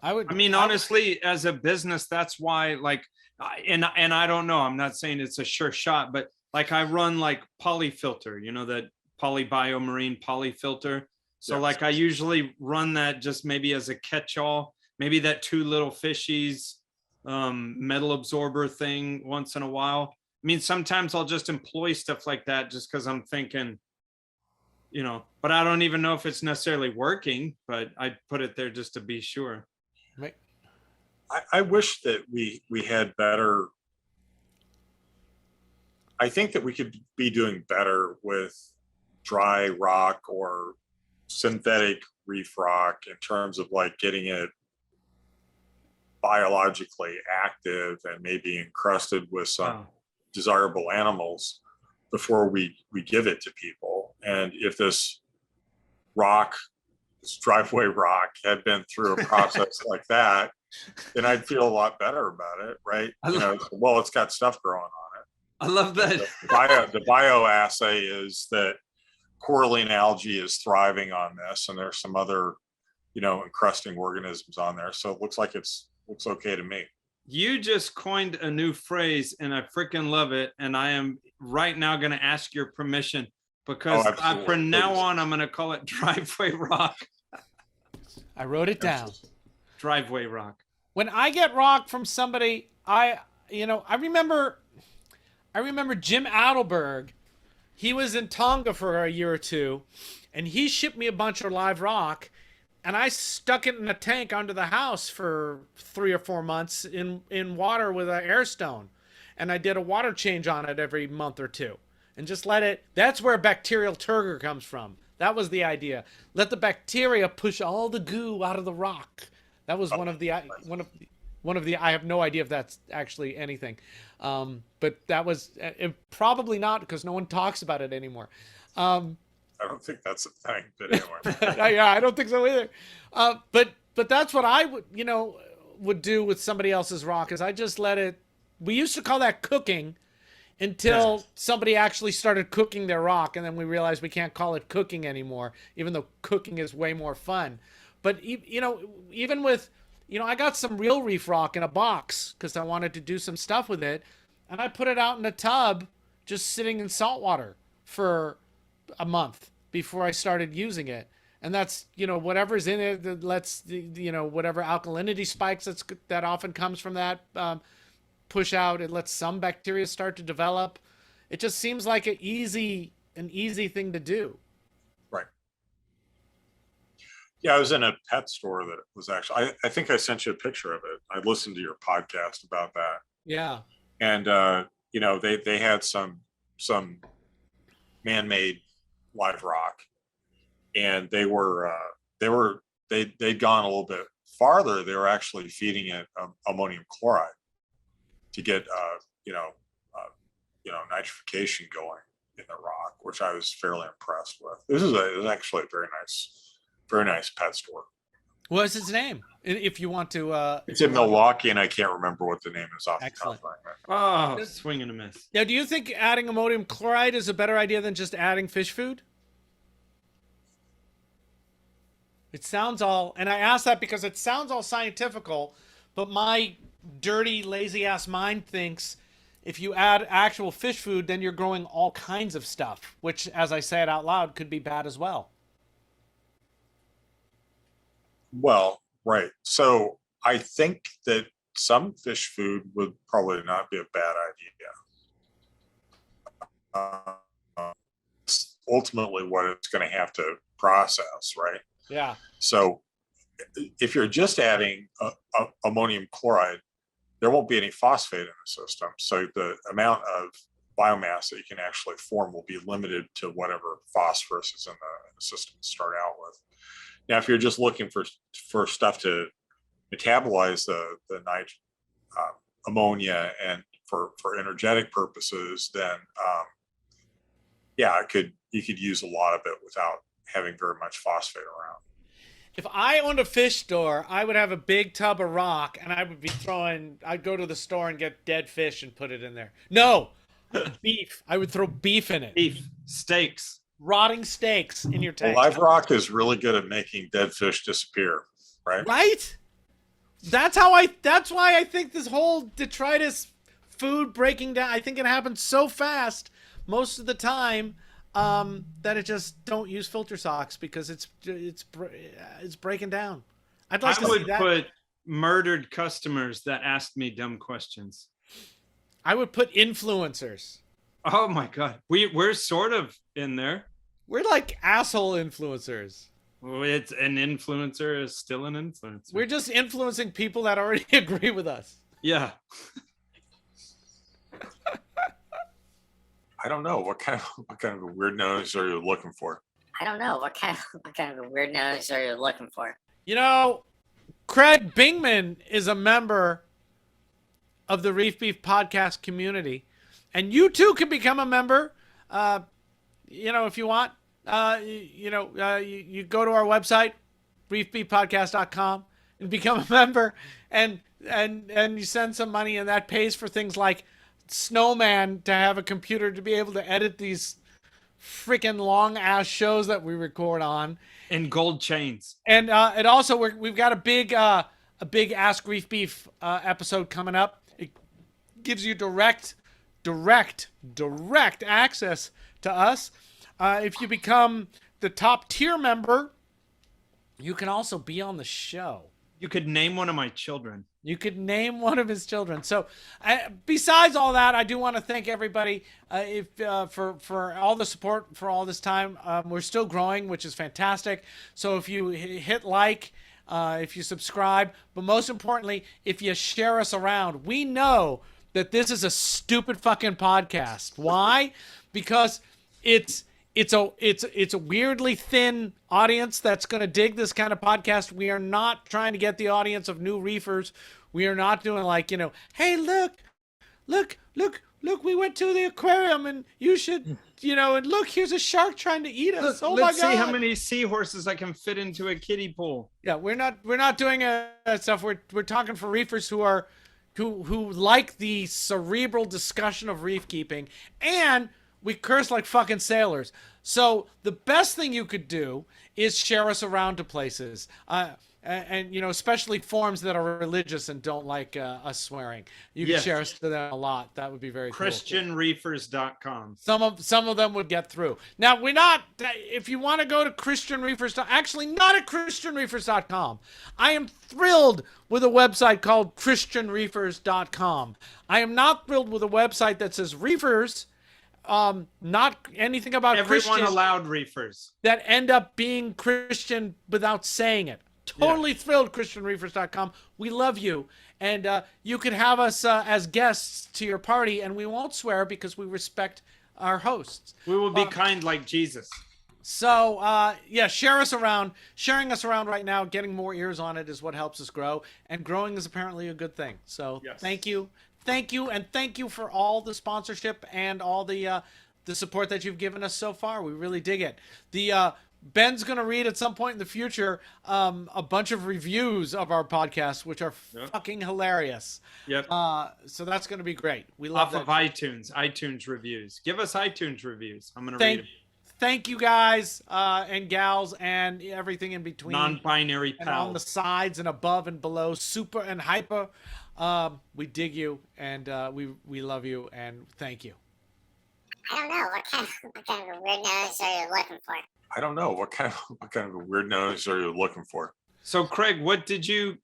I mean, honestly, as a business, that's why, like, and I don't know, I'm not saying it's a sure shot, but like I run like polyfilter, that polybiomarine polyfilter. So like I usually run that just maybe as a catch-all, maybe that 2 little fishies metal absorber thing once in a while. I mean, sometimes I'll just employ stuff like that just because I'm thinking, but I don't even know if it's necessarily working, but I put it there just to be sure.
Right.
I wish that we had better. I think that we could be doing better with dry rock or synthetic reef rock in terms of like getting it biologically active and maybe encrusted with some desirable animals before we give it to people. And if this driveway rock had been through a process like that, then I'd feel a lot better about it, right? Well, it's got stuff growing on it.
I love that.
The bioassay is that coralline algae is thriving on this, and there's some other, encrusting organisms on there. So it looks like it's looks okay to me.
You just coined a new phrase and I freaking love it. And I am right now going to ask your permission because
absolutely.
from now
Please.
on, I'm going to call it driveway rock.
I wrote it down.
Driveway rock.
When I get rock from somebody, I remember Jim Adelberg. He was in Tonga for a year or two, and he shipped me a bunch of live rock, and I stuck it in a tank under the house for 3 or 4 months in water with an air stone, and I did a water change on it every month or two, and just let it. That's where bacterial turgor comes from. That was the idea. Let the bacteria push all the goo out of the rock. That was one of the. I have no idea if that's actually anything, but that was probably not because no one talks about it anymore.
I don't think that's a thing, but anyway.
Yeah, I don't think so either. But that's what I would do with somebody else's rock is I just let it. We used to call that cooking until somebody actually started cooking their rock, and then we realized we can't call it cooking anymore, even though cooking is way more fun. But even with I got some real Reef rock in a box because I wanted to do some stuff with it, and I put it out in a tub, just sitting in salt water for a month before I started using it. And that's whatever's in it that lets whatever alkalinity spikes that often comes from that push out. It lets some bacteria start to develop. It just seems like an easy thing to do.
Right. Yeah, I was in a pet store that was actually, I think I sent you a picture of it. I listened to your podcast about that.
Yeah.
And, they had some man-made live rock, and they'd gone a little bit farther. They were actually feeding it ammonium chloride to get, nitrification going in the rock, which I was fairly impressed with. It was actually a very nice pet store.
What's its name? If you want to.
It's in Milwaukee, and I can't remember what the name is off
Excellent.
the top of my head.
Oh, swing and a miss.
Now, do you think adding ammonium chloride is a better idea than just adding fish food? It sounds all, and I ask that because it sounds all scientifical, but my dirty, lazy ass mind thinks if you add actual fish food, then you're growing all kinds of stuff, which, as I say it out loud, could be bad as well.
Well, right. So I think that some fish food would probably not be a bad idea. It's ultimately what it's going to have to process, right?
Yeah.
So if you're just adding ammonium chloride, there won't be any phosphate in the system. So the amount of biomass that you can actually form will be limited to whatever phosphorus is in the system to start out with. Now, if you're just looking for stuff to metabolize the ammonia and for energetic purposes, then you could use a lot of it without having very much phosphate around.
If I owned a fish store, I would have a big tub of rock, and I'd go to the store and get dead fish and put it in there. No, beef. I would throw beef in it.
Beef, steaks.
Rotting steaks in your tank.
Live rock is really good at making dead fish disappear, right?
Right? That's why I think this whole detritus food breaking down, I think it happens so fast most of the time that it just don't use filter socks because it's breaking down. I'd like to see that.
I would put murdered customers that asked me dumb questions.
I would put influencers.
Oh my God. We're sort of in there.
We're like asshole influencers.
It's an influencer is still an influencer.
We're just influencing people that already agree with us.
Yeah.
I don't know what kind of a weird nose are you looking for?
I don't know what kind of a weird nose are you looking for?
Craig Bingman is a member of the Reef Beef podcast community, and you too can become a member. If you want, you go to our website, reefbeefpodcast.com, and become a member, and you send some money, and that pays for things like Snowman to have a computer to be able to edit these freaking long ass shows that we record on,
And gold chains.
and it also we've got a big a big Ask Reef Beef episode coming up. It gives you direct access to us. If you become the top tier member, you can also be on the show.
You could name one of my children.
You could name one of his children. So, besides all that, I do want to thank everybody for all the support for all this time. We're still growing, which is fantastic. So if you hit like, if you subscribe, but most importantly, if you share us around, we know that this is a stupid fucking podcast. Why? Because it's a weirdly thin audience that's going to dig this kind of podcast. We are not trying to get the audience of new reefers. We are not doing like, hey, look, we went to the aquarium and you should, and look, here's a shark trying to eat us. Oh my God.
Let's see how many seahorses I can fit into a kiddie pool.
Yeah, we're not doing that stuff. We're talking for reefers who like the cerebral discussion of reef keeping, and we curse like fucking sailors. So the best thing you could do is share us around to places. And especially forums that are religious and don't like us swearing. You can share us to them a lot. That would be very cool.
ChristianReefers.com.
Some of them would get through. Now, we're not, if you want to go to Christian Reefers, actually not at ChristianReefers.com. I am thrilled with a website called ChristianReefers.com. I am not thrilled with a website that says reefers, not anything about
everyone
Christian,
allowed reefers
that end up being Christian without saying it. Totally thrilled, ChristianReefers.com. We love you. And you can have us as guests to your party, and we won't swear because we respect our hosts.
We will be kind like Jesus.
So, share us around. Sharing us around right now, getting more ears on it is what helps us grow. And growing is apparently a good thing. So thank you. Thank you. And thank you for all the sponsorship and all the support that you've given us so far. We really dig it. Ben's going to read at some point in the future a bunch of reviews of our podcast, which are fucking hilarious.
Yep.
So that's going to be great. We love
Off of iTunes reviews. Give us iTunes reviews. I'm going to read them.
Thank you guys and gals and everything in between.
Non-binary
and
pals.
on the sides and above and below, super and hyper. We dig you and we love you and thank you.
I don't know what kind of weird nose are you looking for?
I don't know what kind of a weird nose are you looking for.
So Craig, what did you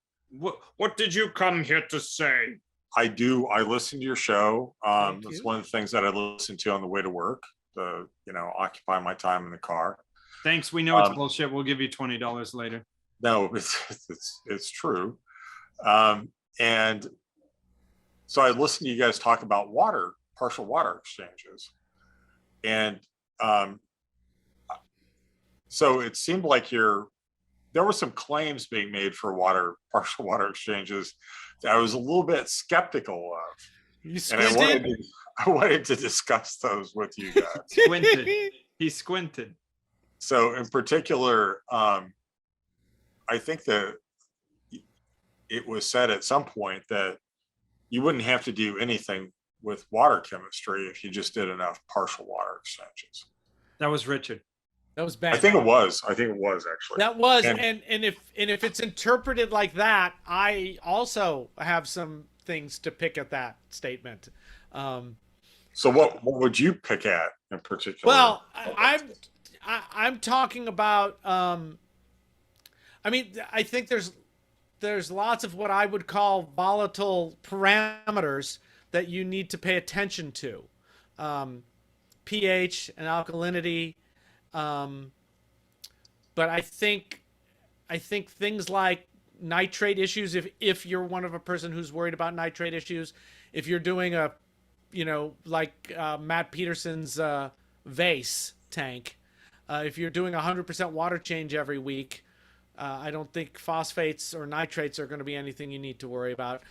come here to say?
I listen to your show.
Thank
It's
you.
one of the things that I listen to on the way to work to occupy my time in the car.
Thanks. We know it's bullshit. We'll give you $20 later.
No, it's true. And so I listened to you guys talk about partial water exchanges. And so it seemed like there were some claims being made for partial water exchanges that I was a little bit skeptical of.
You
And I wanted to discuss those with you guys.
Squinted. He squinted.
So in particular, I think that it was said at some point that you wouldn't have to do anything with water chemistry if you just did enough partial water exchanges.
That was Richard.
That was bad.
I think it was actually.
That was, and if it's interpreted like that, I also have some things to pick at that statement.
So what would you pick at in particular?
Well, I'm talking about. I mean, I think there's lots of what I would call volatile parameters that you need to pay attention to, pH and alkalinity. But I think things like nitrate issues, if you're one of a person who's worried about nitrate issues, if you're doing like Matt Peterson's vase tank, if you're doing 100% water change every week, I don't think phosphates or nitrates are going to be anything you need to worry about.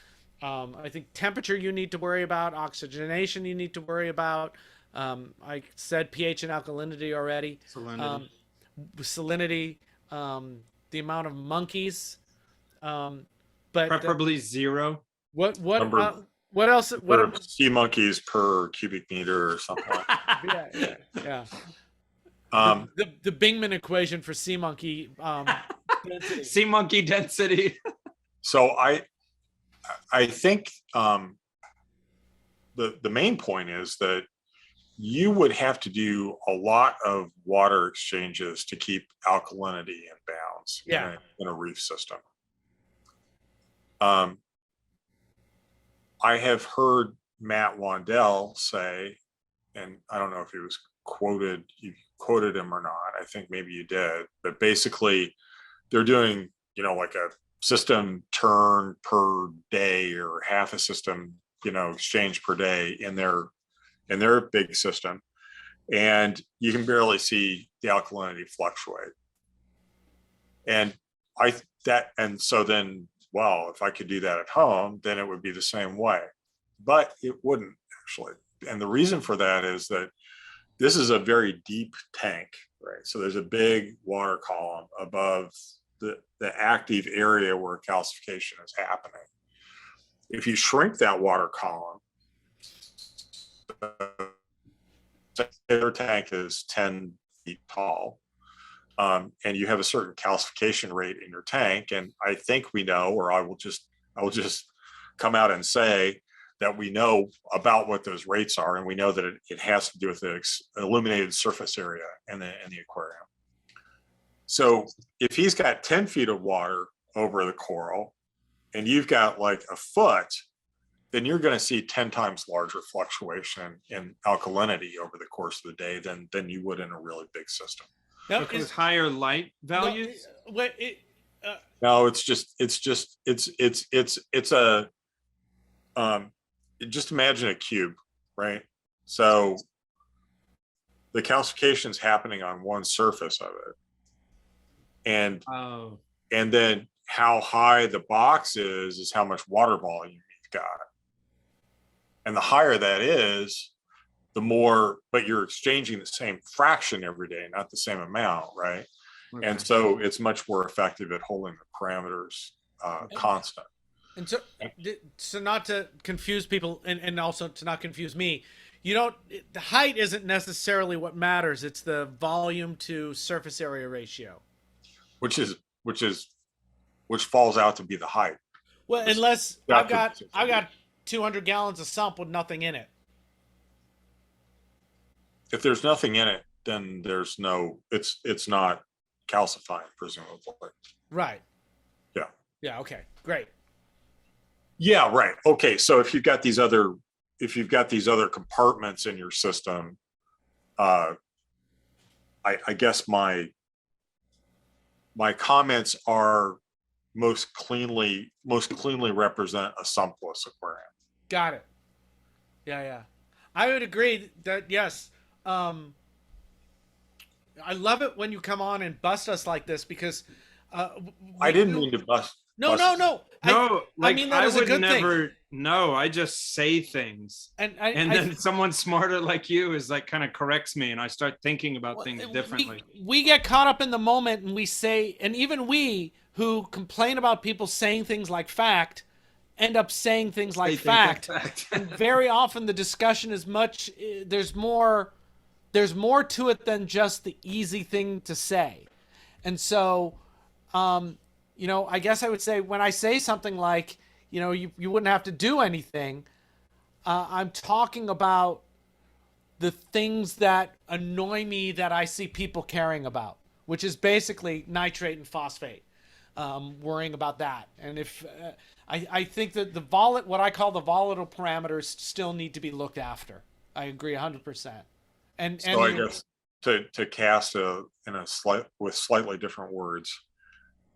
I think temperature you need to worry about, oxygenation you need to worry about. I said pH and alkalinity already. Salinity, the amount of monkeys, but
preferably zero.
What else? What
sea monkeys per cubic meter or something like that.
Yeah. The Bingman equation for sea monkey density.
Sea monkey density.
So I think the main point is that you would have to do a lot of water exchanges to keep alkalinity in bounds in a reef system. I have heard Matt Wandell say, and I don't know if he was quoted, you quoted him or not. I think maybe you did, but basically they're doing, you know, like a system turn per day or half a system, you know, exchange per day in their big system. And you can barely see the alkalinity fluctuate. And so then, well, if I could do that at home, then it would be the same way, but it wouldn't actually. And the reason for that is that this is a very deep tank, right? So there's a big water column above the active area where calcification is happening. If you shrink that water column, their tank is 10 feet tall, and you have a certain calcification rate in your tank. And I think we know, or I will just come out and say that we know about what those rates are, and we know that it has to do with the illuminated surface area in the aquarium. So if he's got 10 feet of water over the coral and you've got like a foot, then you're going to see 10 times larger fluctuation in alkalinity over the course of the day than you would in a really big system.
No,
Because higher light values.
No, it's a just imagine a cube, right? So the calcification is happening on one surface of it, and then how high the box is how much water volume you've got. And the higher that is, the more, but you're exchanging the same fraction every day, not the same amount, right? Okay. And so it's much more effective at holding the parameters constant.
And so not to confuse people, and also to not confuse me, the height isn't necessarily what matters. It's the volume to surface area ratio. Which
falls out to be the height.
Well, unless I've got 200 gallons of sump with nothing in it.
If there's nothing in it, then there's no, it's not calcifying, presumably.
Right.
Yeah.
Yeah. Okay. Great.
Yeah. Right. Okay. So if you've got these other compartments in your system, I guess my comments are most cleanly represent a sumpless aquarium.
Got it. Yeah. I would agree that yes. I love it when you come on and bust us like this because
I didn't mean to bust.
No. I mean that is a good thing.
No, I just say things, and then someone smarter like you is like kind of corrects me, and I start thinking about things differently.
We get caught up in the moment, and we say, and even we who complain about people saying things like fact, end up saying things like fact. And very often the discussion is much. There's more to it than just the easy thing to say, and so. I guess I would say when I say something like, you wouldn't have to do anything, I'm talking about the things that annoy me that I see people caring about, which is basically nitrate and phosphate, worrying about that. And if I think that what I call the volatile parameters still need to be looked after. I agree 100%. And
so I guess to cast with slightly different words,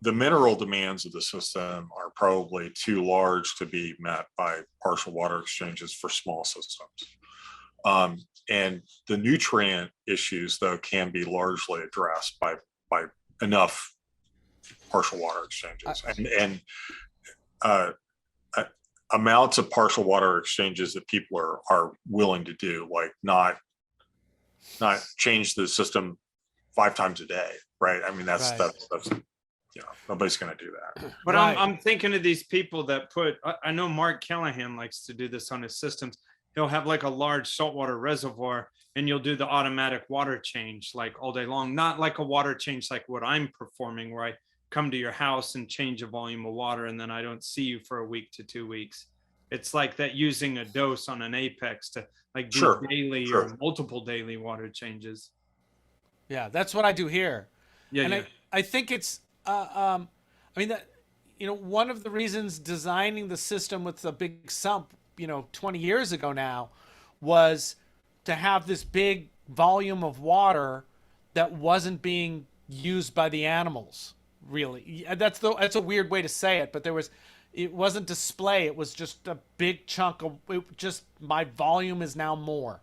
the mineral demands of the system are probably too large to be met by partial water exchanges for small systems. And the nutrient issues, though, can be largely addressed by enough partial water exchanges. And amounts of partial water exchanges that people are willing to do, like not change the system 5 times a day, right? I mean, that's nobody's going to do that.
But right. I'm thinking of these people that I know Mark Callahan likes to do this on his systems. He'll have like a large saltwater reservoir and you'll do the automatic water change like all day long, not like a water change like what I'm performing, where I come to your house and change a volume of water, and then I don't see you for a week to 2 weeks. It's like that using a dose on an apex to like do
Sure,
daily
sure.
or multiple daily water changes.
Yeah, that's what I do here.
Yeah,
And
yeah.
I think it's I mean that, you know, one of the reasons designing the system with the big sump, you know, 20 years ago now, was to have this big volume of water that wasn't being used by the animals, really. That's a weird way to say it, but it wasn't display, it was just a big chunk of just my volume is now more.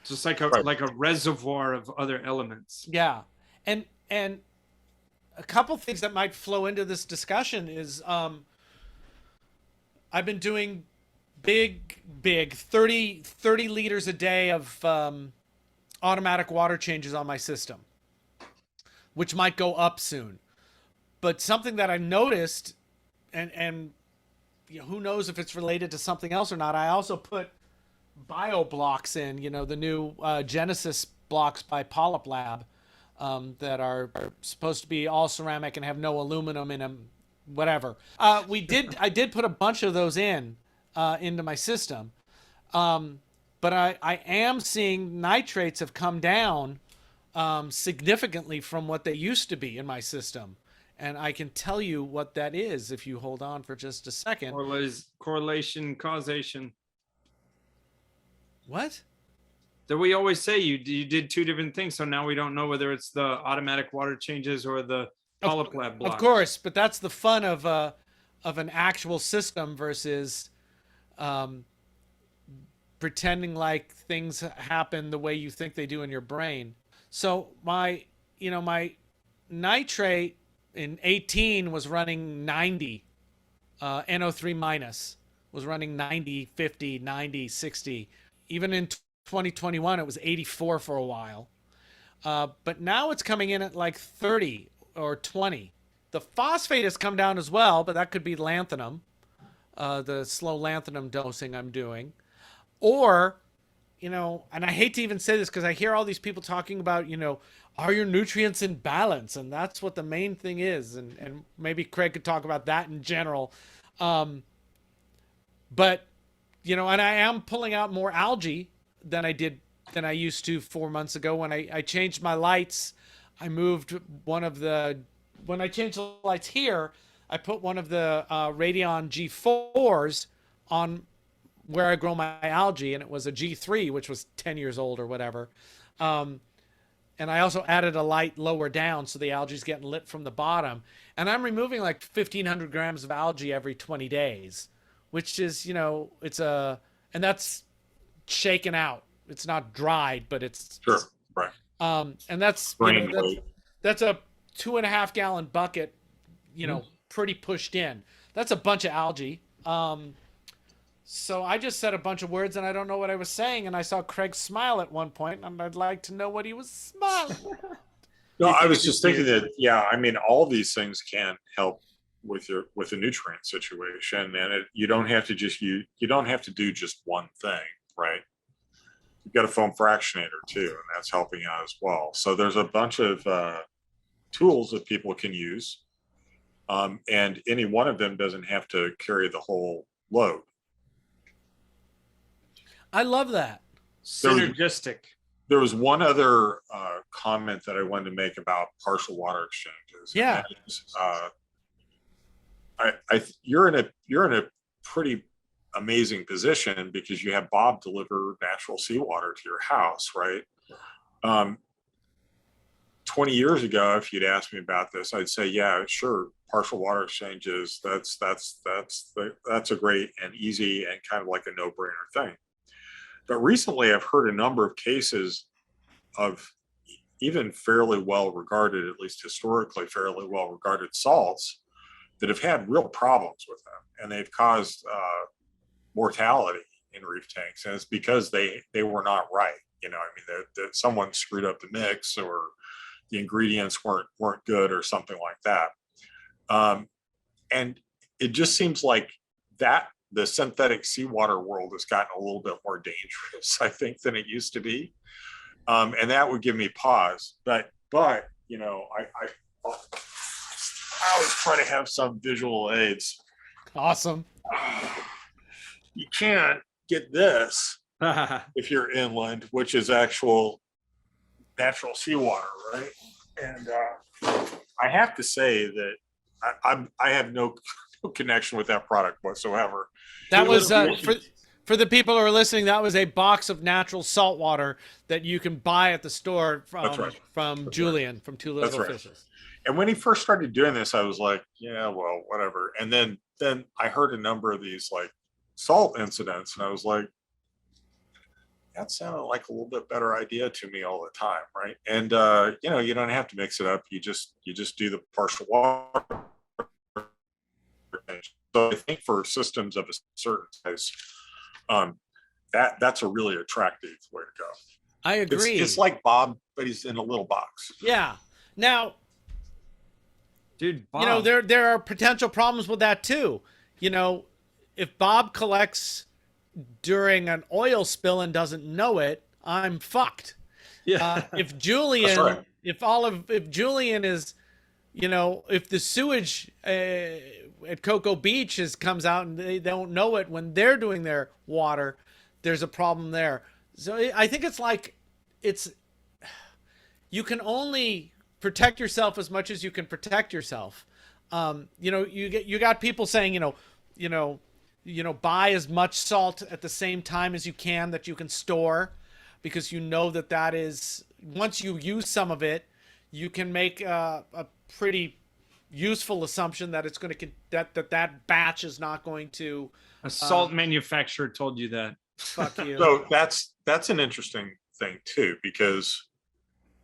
Just like
Right.
a reservoir of other elements.
Yeah. And a couple things that might flow into this discussion is I've been doing big 30 liters a day of automatic water changes on my system, which might go up soon. But something that I noticed, and you know, who knows if it's related to something else or not, I also put bio blocks in, you know, the new Genesis blocks by Polyp Lab, that are supposed to be all ceramic and have no aluminum in them, whatever. I did put a bunch of those into my system. But I am seeing nitrates have come down significantly from what they used to be in my system. And I can tell you what that is if you hold on for just a second.
Correlation, causation.
What?
That we always say you did two different things, so now we don't know whether it's the automatic water changes or the Polyp Lab block.
Of course, but that's the fun of an actual system versus pretending like things happen the way you think they do in your brain. So my nitrate in 18 was running 90, NO3 minus was running 90, 50, 90, 60. Even in 2021, it was 84 for a while. But now it's coming in at like 30 or 20. The phosphate has come down as well, but that could be lanthanum, the slow lanthanum dosing I'm doing. Or, you know, and I hate to even say this because I hear all these people talking about, you know, are your nutrients in balance? And that's what the main thing is. And maybe Craig could talk about that in general. But, you know, and I am pulling out more algae than I used to 4 months ago. When I changed my lights, I moved when I changed the lights here, I put one of the Radeon G4s on where I grow my algae, and it was a G3, which was 10 years old or whatever. And I also added a light lower down so the algae's getting lit from the bottom. And I'm removing like 1,500 grams of algae every 20 days, which is, you know, and that's shaken out. It's not dried, but it's
Sure, right.
And that's, you know, that's a 2.5 gallon bucket, you know, pretty pushed in. That's a bunch of algae. So I just said a bunch of words and I don't know what I was saying. And I saw Craig smile at one point, and I'd like to know what he was smiling.
No, I was just thinking that, yeah, I mean, all these things can help with the nutrient situation, and you don't have to do just one thing, right? You've got a foam fractionator too, and that's helping out as well. So there's a bunch of tools that people can use, and any one of them doesn't have to carry the whole load.
I love that.
Synergistic.
There was one other comment that I wanted to make about partial water exchanges.
Yeah.
You're in a pretty amazing position because you have Bob deliver natural seawater to your house, right? 20 years ago, if you'd asked me about this, I'd say, yeah, sure, partial water exchanges. That's a great and easy and kind of like a no-brainer thing. But recently, I've heard a number of cases of even fairly well-regarded, at least historically fairly well-regarded salts that have had real problems with them, and they've caused mortality in reef tanks, and it's because they were not right. You know, I mean, that someone screwed up the mix, or the ingredients weren't good, or something like that. And it just seems like that the synthetic seawater world has gotten a little bit more dangerous, I think, than it used to be. And that would give me pause. But you know, I was trying to have some visual aids.
Awesome.
You can't get this if you're inland, which is actual natural seawater, right? And I have to say that I have no connection with that product whatsoever.
That
It
was
really-
for the people who are listening. That was a box of natural salt water that you can buy at the store
That's right.
from Julian from Two Little
That's right.
Fishes.
And when he first started doing this, I was like, yeah, well, whatever. And then I heard a number of these like salt incidents, and I was like, that sounded like a little bit better idea to me all the time, right? And you know, you don't have to mix it up. You just do the partial water. So I think for systems of a certain size, that's a really attractive way to go.
I agree.
It's like Bob, but he's in a little box.
Yeah. Now,
Dude, Bob.
you know, there are potential problems with that too. You know, if Bob collects during an oil spill and doesn't know it, I'm fucked.
Yeah.
If Julian,
right.
if Julian is, you know, if the sewage at Cocoa Beach comes out and they don't know it when they're doing their water, there's a problem there. So I think you can only protect yourself as much as you can protect yourself. You know, you got people saying, you know, buy as much salt at the same time as you can that you can store, because you know that is, once you use some of it, you can make a pretty useful assumption that it's going to that batch is not going to.
A salt manufacturer told you that.
Fuck you.
So that's an interesting thing too, because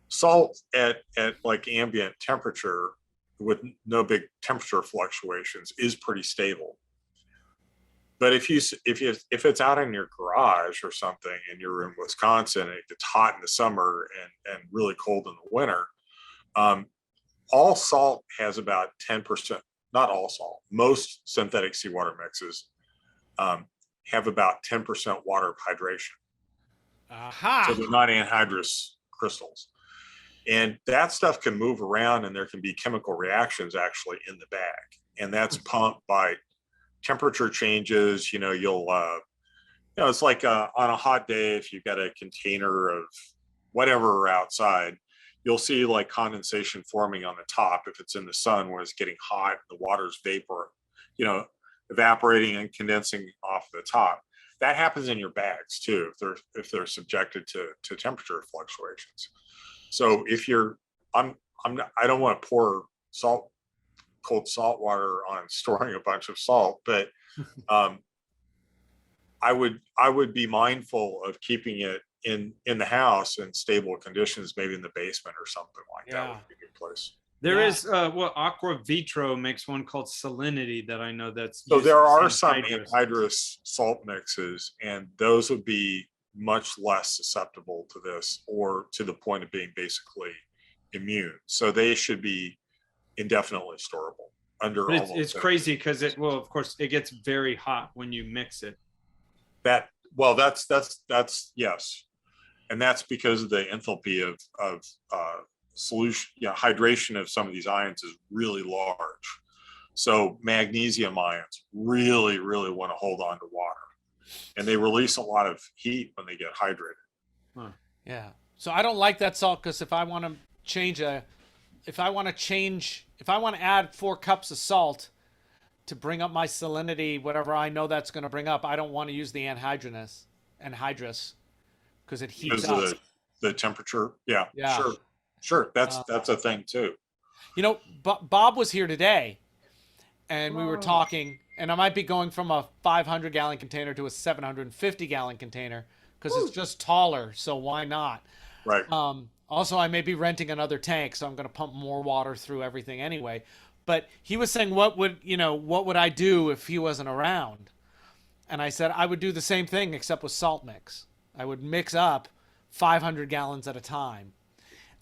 salt at like ambient temperature with no big temperature fluctuations is pretty stable. But if it's out in your garage or something and you're in Wisconsin and it gets hot in the summer and really cold in the winter, all salt has about 10%, not all salt, most synthetic seawater mixes have about 10% water hydration.
Aha.
So they're not anhydrous crystals. And that stuff can move around and there can be chemical reactions actually in the bag. And that's pumped by temperature changes. You know, it's like on a hot day, if you've got a container of whatever outside, you'll see like condensation forming on the top if it's in the sun when it's getting hot, the water's evaporating and condensing off the top. That happens in your bags too, if they're subjected to temperature fluctuations. So if I don't want to pour cold salt water on storing a bunch of salt, but I would be mindful of keeping it in the house in stable conditions, maybe in the basement or something like that would be a good place.
There is Aqua Vitro makes one called Salinity that I know that's.
So there are some anhydrous salt mixes, and those would be much less susceptible to this, or to the point of being basically immune. So they should be indefinitely storable under.
But it's crazy because of course it gets very hot when you mix it.
That's yes, and that's because of the enthalpy of solution. Hydration of some of these ions is really large. So magnesium ions really want to hold on to water, and they release a lot of heat when they get hydrated.
Huh.
Yeah. So I don't like that salt, because if I want to add 4 cups of salt to bring up my salinity, whatever I know that's going to bring up, I don't want to use the anhydrous, because it heats up.
Because of the temperature. Yeah.
Yeah.
Sure. That's a thing too.
You know, Bob was here today, and we were talking, and I might be going from a 500-gallon container to a 750-gallon container because it's just taller. So why not?
Right.
Also, I may be renting another tank, so I'm going to pump more water through everything anyway. But he was saying, what would I do if he wasn't around? And I said, I would do the same thing except with salt mix. I would mix up 500 gallons at a time.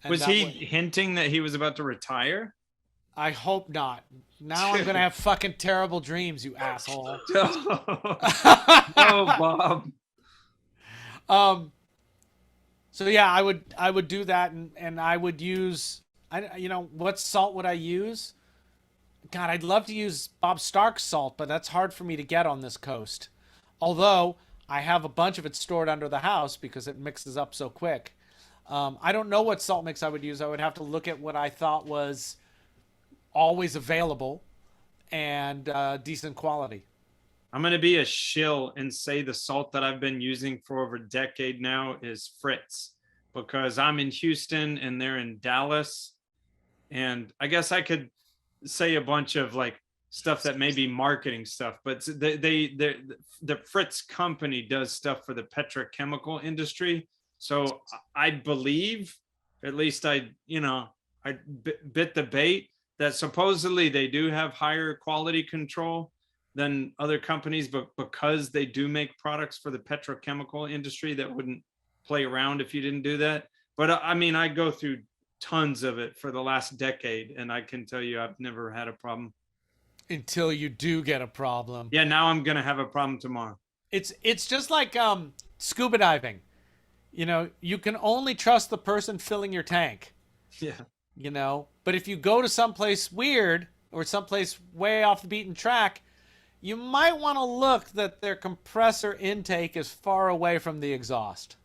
And
was he hinting that he was about to retire?
I hope not. Now I'm going to have fucking terrible dreams, you asshole.
No, Bob.
So yeah, I would do that, and I would use, what salt would I use? God, I'd love to use Bob Stark's salt, but that's hard for me to get on this coast. Although I have a bunch of it stored under the house because it mixes up so quick. I don't know what salt mix I would use. I would have to look at what I thought was always available and decent quality.
I'm going to be a shill and say the salt that I've been using for over a decade now is Fritz, because I'm in Houston and they're in Dallas. And I guess I could say a bunch of like stuff that may be marketing stuff, but the Fritz company does stuff for the petrochemical industry. So I believe, at least I bit the bait that supposedly they do have higher quality control than other companies, but because they do make products for the petrochemical industry, that wouldn't play around if you didn't do that. But I mean, I go through tons of it for the last decade, and I can tell you I've never had a problem.
Until you do get a problem.
Yeah, now I'm gonna have a problem tomorrow.
It's just like scuba diving. You know, you can only trust the person filling your tank.
Yeah.
You know, but if you go to someplace weird or someplace way off the beaten track, you might want to look that their compressor intake is far away from the exhaust.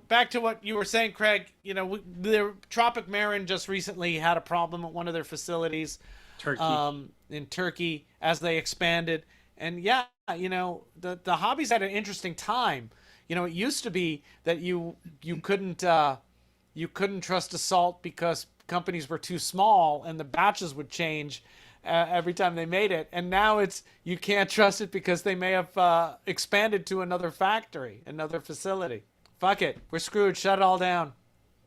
Back to what you were saying, Craig, you know, the Tropic Marin just recently had a problem at one of their facilities in Turkey as they expanded. And yeah, you know, the hobby's at an interesting time. You know, it used to be that you couldn't trust a salt because companies were too small and the batches would change every time they made it. And now it's you can't trust it because they may have expanded to another factory, another facility. Fuck it, we're screwed. Shut it all down.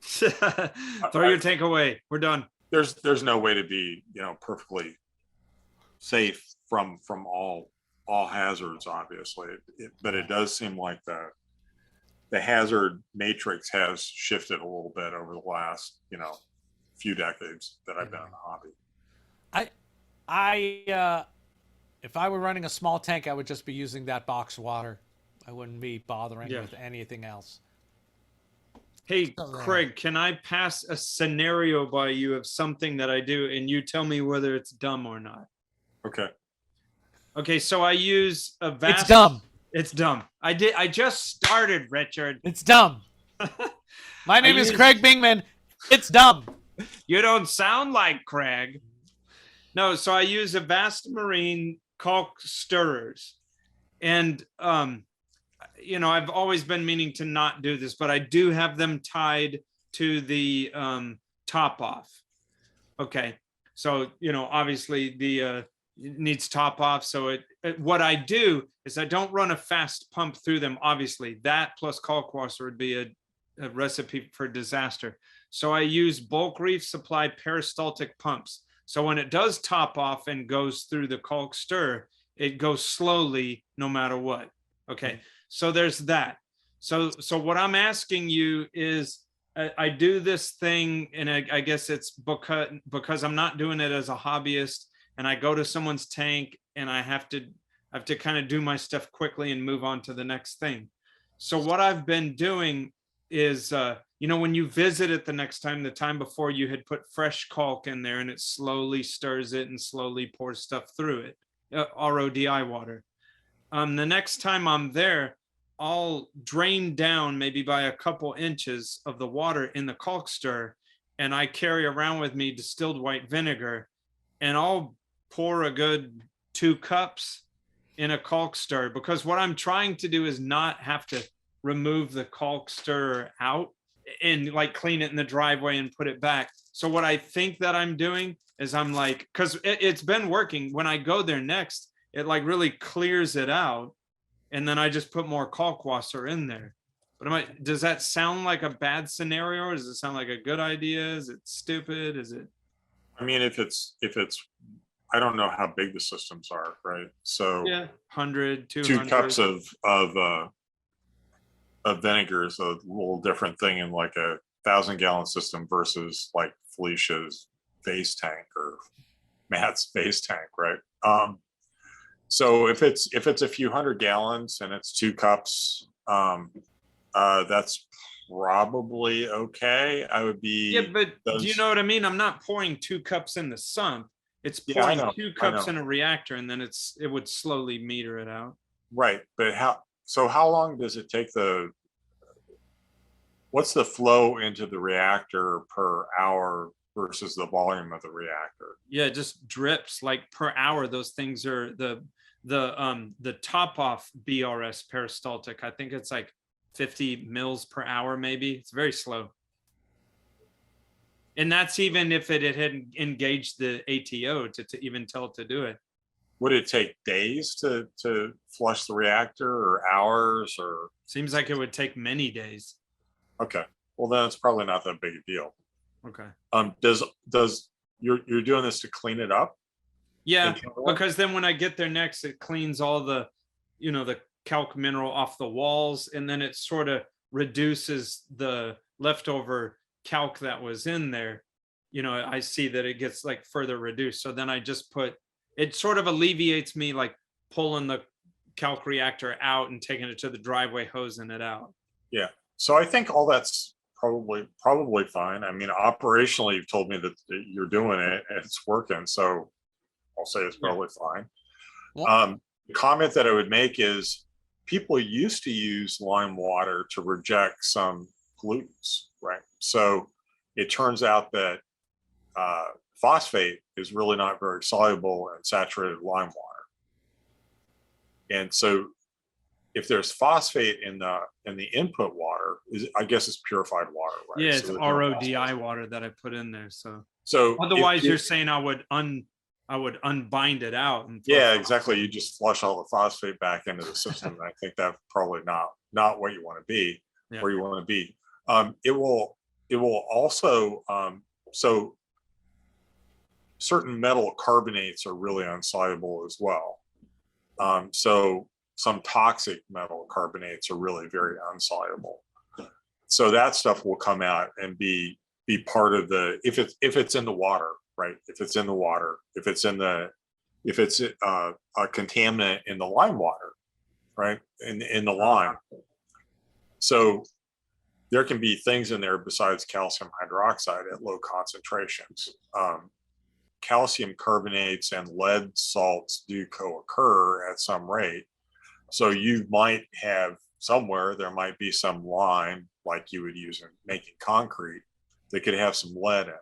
Throw your tank away. We're done.
There's no way to be, you know, perfectly safe from all hazards, obviously. But it does seem like the hazard matrix has shifted a little bit over the last, you know, few decades that I've been in the hobby.
I if I were running a small tank, I would just be using that box water. I wouldn't be bothering with anything else.
Hey, Craig, can I pass a scenario by you of something that I do and you tell me whether it's dumb or not?
Okay.
Okay, so I use a vast...
It's dumb.
It's dumb. I just started, Richard.
It's dumb. My name is Craig Bingman. It's dumb.
You don't sound like Craig. No, so I use a vast marine caulk stirrers. And you know, I've always been meaning to not do this, but I do have them tied to the top off. Okay, so you know, obviously the it needs top off. So what I do is I don't run a fast pump through them. Obviously, that plus caulk washer would be a recipe for disaster. So I use bulk Reef supply peristaltic pumps. So when it does top off and goes through the caulk stir, it goes slowly no matter what. Okay. So there's that. So what I'm asking you is, I do this thing, and I guess it's because I'm not doing it as a hobbyist, and I go to someone's tank, and I have to kind of do my stuff quickly and move on to the next thing. So what I've been doing is, you know, when you visit it the next time, the time before you had put fresh caulk in there, and it slowly stirs it and slowly pours stuff through it, RODI water. The next time I'm there, I'll drain down maybe by a couple inches of the water in the caulk stir, and I carry around with me distilled white vinegar, and I'll pour a good 2 cups in a caulk stir, because what I'm trying to do is not have to remove the caulk stir out and like clean it in the driveway and put it back. So what I think that I'm doing is I'm like, because it's been working, when I go there next, it like really clears it out. And then I just put more caulk washer in there. But does that sound like a bad scenario, or does it sound like a good idea? Is it stupid? Is it?
I mean, if it's, I don't know how big the systems are, right? So
yeah, 100, 200.
2 cups of vinegar is a little different thing in like a 1,000-gallon system versus like Felicia's vase tank or Matt's vase tank, right? So if it's a few hundred gallons and it's 2 cups, that's probably okay. I would be.
Yeah, but do you know what I mean? I'm not pouring 2 cups in the sump. It's
Yeah, I
pouring
know,
2
I
cups
know.
in a reactor, and then it would slowly meter it out.
Right, but how long does it take what's the flow into the reactor per hour versus the volume of the reactor?
Yeah, it just drips like per hour. Those things are the top off BRS peristaltic. I think it's like 50 mils per hour, maybe. It's very slow. And that's even if it had engaged the ATO to even tell it to do it.
Would it take days to flush the reactor, or hours, or?
Seems like it would take many days.
Okay, well then it's probably not that big a deal.
Okay.
Does you're doing this to clean it up?
Yeah,
internally?
because then when I get there next, it cleans all the, the calc mineral off the walls, and then it sort of reduces the leftover calc that was in there. I see that it gets like further reduced. So then I just it sort of alleviates me like pulling the calc reactor out and taking it to the driveway, hosing it out.
Yeah, so I think all that's probably fine. I mean, operationally, you've told me that you're doing it and it's working, so I'll say it's probably fine. The comment that I would make is people used to use lime water to reject some pollutants, right? So it turns out that phosphate is really not very soluble in saturated lime water. And so if there's phosphate in the input water, I guess it's purified water, right?
Yeah,
So
it's
there's no
RODI
phosphate.
water that I put in there.
So
Otherwise, you're saying I would unbind it out. And
yeah, exactly. You just flush all the phosphate back into the system. And I think that's probably not what you want to be,
Yeah.
where you want to be. It will also, so certain metal carbonates are really insoluble as well. So some toxic metal carbonates are really very insoluble. So that stuff will come out and be part of the, if it's in the water, right? If it's in the water, if it's a contaminant in the lime water, right? In the lime. So there can be things in there besides calcium hydroxide at low concentrations. Calcium carbonates and lead salts do co-occur at some rate. So you might have somewhere, there might be some lime like you would use in making concrete that could have some lead in it.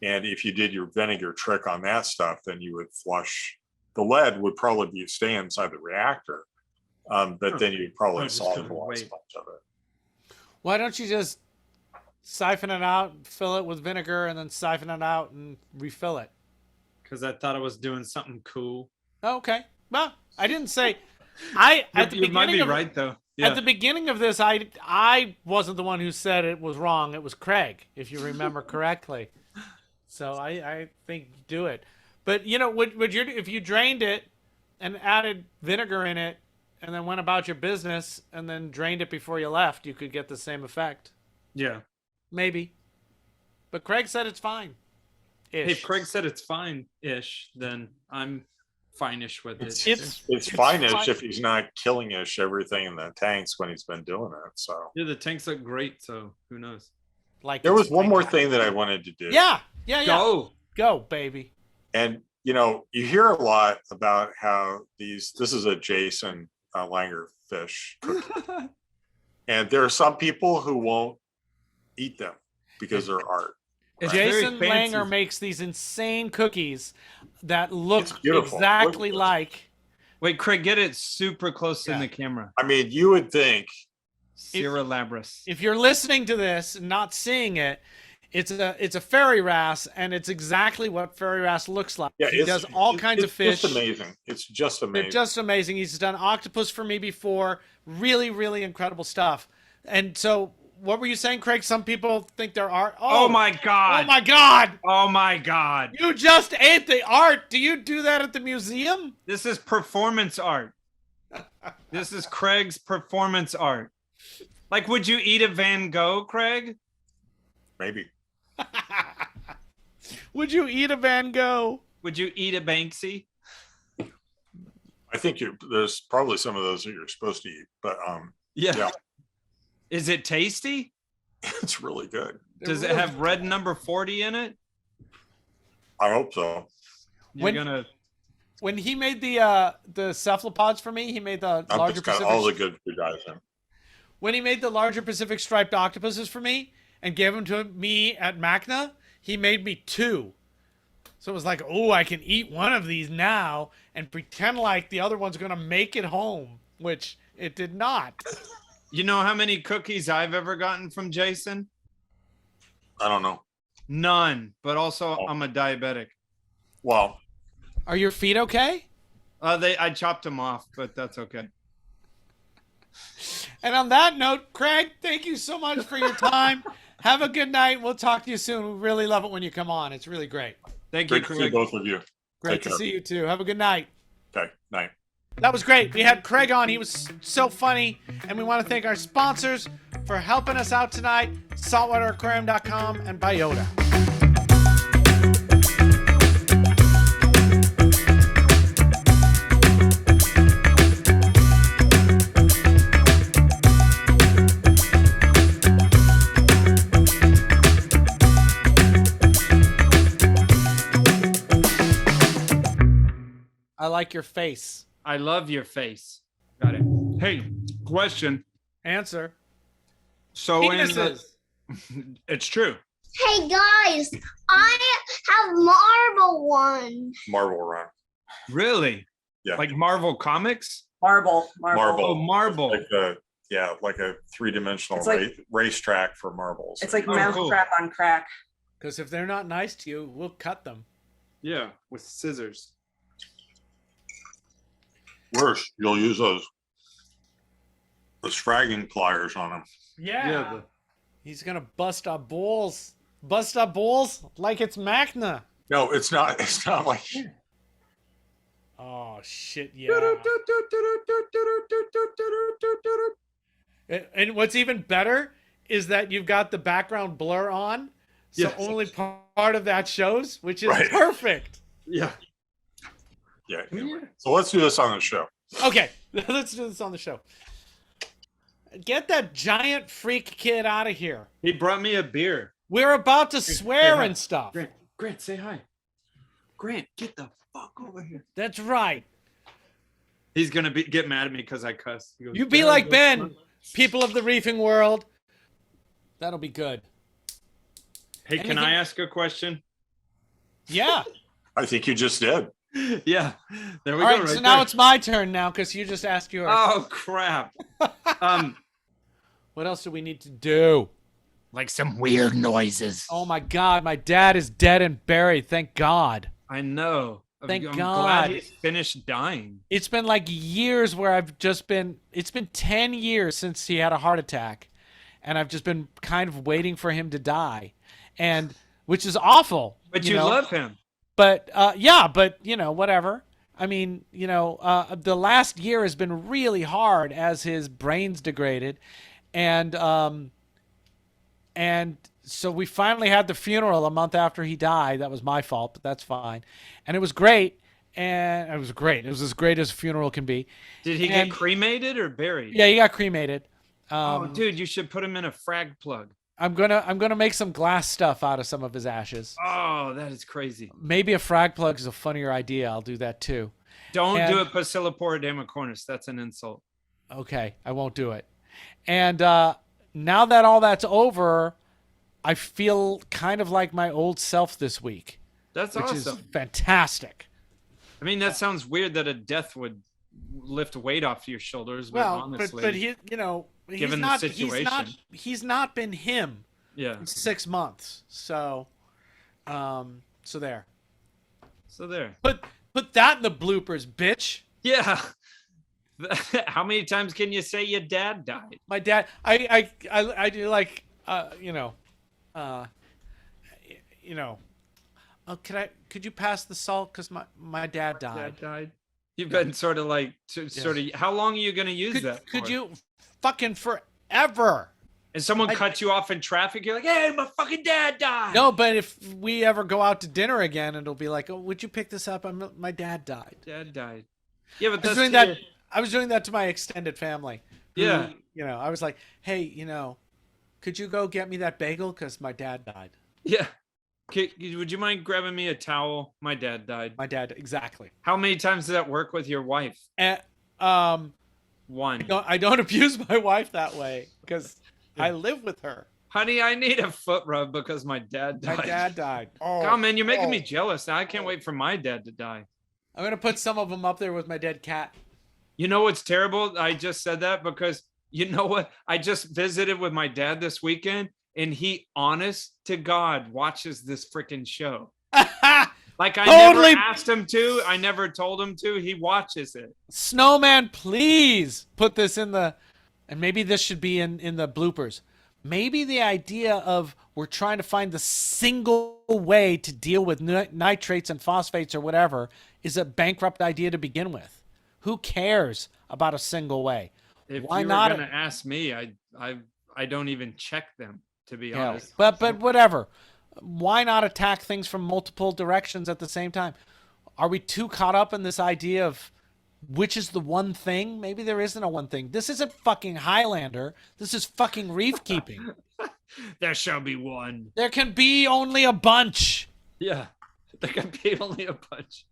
And if you did your vinegar trick on that stuff, then you would flush, the lead would probably be stay inside the reactor. But then you'd probably solubilize a bunch of it.
Why don't you just siphon it out, fill it with vinegar, and then siphon it out and refill it?
Because I thought I was doing something cool.
Oh, okay. Well, I didn't say.
You might be right though. Yeah.
At the beginning of this, I wasn't the one who said it was wrong. It was Craig, if you remember correctly. So I think do it. But if you drained it and added vinegar in it and then went about your business and then drained it before you left, you could get the same effect.
Yeah.
Maybe. But Craig said it's fine.
Hey, if Craig said it's fine-ish, then I'm fine-ish with it.
It's fine-ish if he's not killing-ish everything in the tanks when he's been doing it. So
yeah, the tanks look great, so who knows?
Like
there was one more thing that I wanted to do.
Yeah. Go, baby.
And you hear a lot about how this is a Jason Langer fish cookie. And there are some people who won't eat them because they're art.
It's
Jason
very fancy.
Langer makes these insane cookies that look
beautiful.
exactly
Look
like.
Wait, Craig, get it super close in the camera.
I mean, you would think.
Sierra Labras.
If you're listening to this and not seeing it, it's a fairy wrasse, and it's exactly what fairy wrasse looks like.
Yeah,
he does all kinds of fish.
It's just amazing. It's just amazing.
It's just amazing. He's done octopus for me before. Really, really incredible stuff. And so, what were you saying, Craig? Some people think they're art.
Oh my God.
Oh my God.
Oh my God.
You just ate the art. Do you do that at the museum?
This is performance art. This is Craig's performance art. Like, would you eat a Van Gogh, Craig?
Maybe.
Would you eat a Van Gogh?
Would you eat a Banksy?
I think there's probably some of those that you're supposed to eat, but yeah.
Is it tasty?
It's really good.
Does it have red number 40 in it?
I hope so.
You're gonna.
When he made the cephalopods for me, he made the larger
It's got
Pacific.
all the good food guys in.
When he made the larger Pacific striped octopuses for me and gave them to me at Macna, he made me 2. So it was like, oh, I can eat one of these now and pretend like the other one's gonna make it home, which it did not.
You know how many cookies I've ever gotten from Jason?
I don't know.
None. But also, I'm a diabetic.
Well,
Are your feet okay?
I chopped them off, but that's okay.
And on that note, Craig, thank you so much for your time. Have a good night. We'll talk to you soon. We really love it when you come on. It's really great.
Thank you,
great to see
Craig.
both of you.
Great
Take
to
care.
see you too. Have a good night.
Okay, night.
That was great. We had Craig on. He was so funny. And we want to thank our sponsors for helping us out tonight, saltwateraquarium.com and Biota. I like your face.
I love your face. Got it. Hey, question.
Answer.
So
Penises.
it's true.
Hey guys, I have marble one.
Marvel Run.
Really?
Yeah.
Like Marvel Comics?
Marble.
Oh, Marble.
Like a 3-dimensional
It's like-
racetrack for marbles.
It's like
Oh,
mouth
cool.
crap on crack.
Because if they're not nice to you, we'll cut them.
Yeah, with scissors.
Worse, you'll use those fragging pliers on them.
Yeah.
He's going to bust our balls. Bust our balls like it's Magna.
No, it's not. It's not like.
Oh, shit, yeah. And what's even better is that you've got the background blur on. So
Yes.
only part of that shows, which is
Right.
perfect.
Yeah.
Yeah. Anyway. So let's do this on the show.
Okay, let's do this on the show. Get that giant freak kid out of here.
He brought me a beer.
We're about to swear
hi.
and stuff.
Grant, say hi. Grant, get the fuck over here.
That's right.
He's gonna get mad at me because I cuss. He goes,
You be
"Dad,
like
that's
Ben,
fun."
people of the reefing world. That'll be good.
Hey, can
Anything-
I ask a question?
Yeah.
I think you just did.
Yeah. There we
All
go.
right, so
right
now
there.
it's my turn now because you just asked yours.
Oh crap.
What else do we need to do?
Like some weird noises.
Oh my God, my dad is dead and buried. Thank God.
I know.
Thank
I'm
God.
glad he's finished dying.
It's been like years where I've just been, it's been 10 years since he had a heart attack. And I've just been kind of waiting for him to die. And, which is awful.
But you
know?
love him.
But, yeah, but, you know, whatever. I mean, you know, the last year has been really hard as his brain's degraded. And so we finally had the funeral a month after he died. That was my fault, but that's fine. And it was great. And it was great. It was as great as a funeral can be.
Did he
And-
get cremated or buried?
Yeah, he got cremated.
Oh, dude, you should put him in a frag plug.
I'm gonna make some glass stuff out of some of his ashes.
Oh, that is crazy.
Maybe a frag plug is a funnier idea. I'll do that too.
Don't
And-
do it, Bacillopora demicornis. That's an insult.
Okay, I won't do it. And now that all that's over, I feel kind of like my old self this week,
That's
which
awesome.
is fantastic.
I mean, that sounds weird that a death would lift weight off your shoulders, but
Well,
honestly,
but he, you know,
given the situation.
he's not been him
yeah.
in 6 months. So, so there.
So there.
Put that in the bloopers, bitch.
Yeah. How many times can you say your dad died?
My dad, I do like, you know, could you pass the salt? Cause my dad died.
Dad died. You've been sort of like, sort of. How long are you going to use that?
Could
for?
you fucking forever?
And someone cuts you off in traffic, you're like, "Hey, my fucking dad died."
No, but if we ever go out to dinner again, it'll be like, oh, would you pick this up? My dad died.
Dad died. Yeah, but
I was
that's
doing that. I was doing that to my extended family. who,
Yeah.
You know, I was like, hey, you know, could you go get me that bagel? Cause my dad died.
Yeah. Would you mind grabbing me a towel? My dad died.
My dad, exactly.
How many times does that work with your wife?
And,
One.
I don't abuse my wife that way because I live with her.
Honey, I need a foot rub because my dad died.
My dad died. Oh,
God, man, you're making me jealous. I can't wait for my dad to die.
I'm gonna put some of them up there with my dead cat.
You know what's terrible? I just said that because you know what? I just visited with my dad this weekend, and he, honest to God, watches this freaking show. Like I
Totally.
never asked him to. I never told him to. He watches it.
Snowman, please put this in the, and maybe this should be in the bloopers. Maybe the idea of we're trying to find the single way to deal with nitrates and phosphates or whatever is a bankrupt idea to begin with. Who cares about a single way?
If
Why
you were
not?
gonna ask me, I don't even check them, to be
Yeah,
honest.
but whatever. Why not attack things from multiple directions at the same time? Are we too caught up in this idea of which is the one thing? Maybe there isn't a one thing. This isn't fucking Highlander. This is fucking reef keeping.
There shall be one.
There can be only a bunch.
Yeah, there can be only a bunch.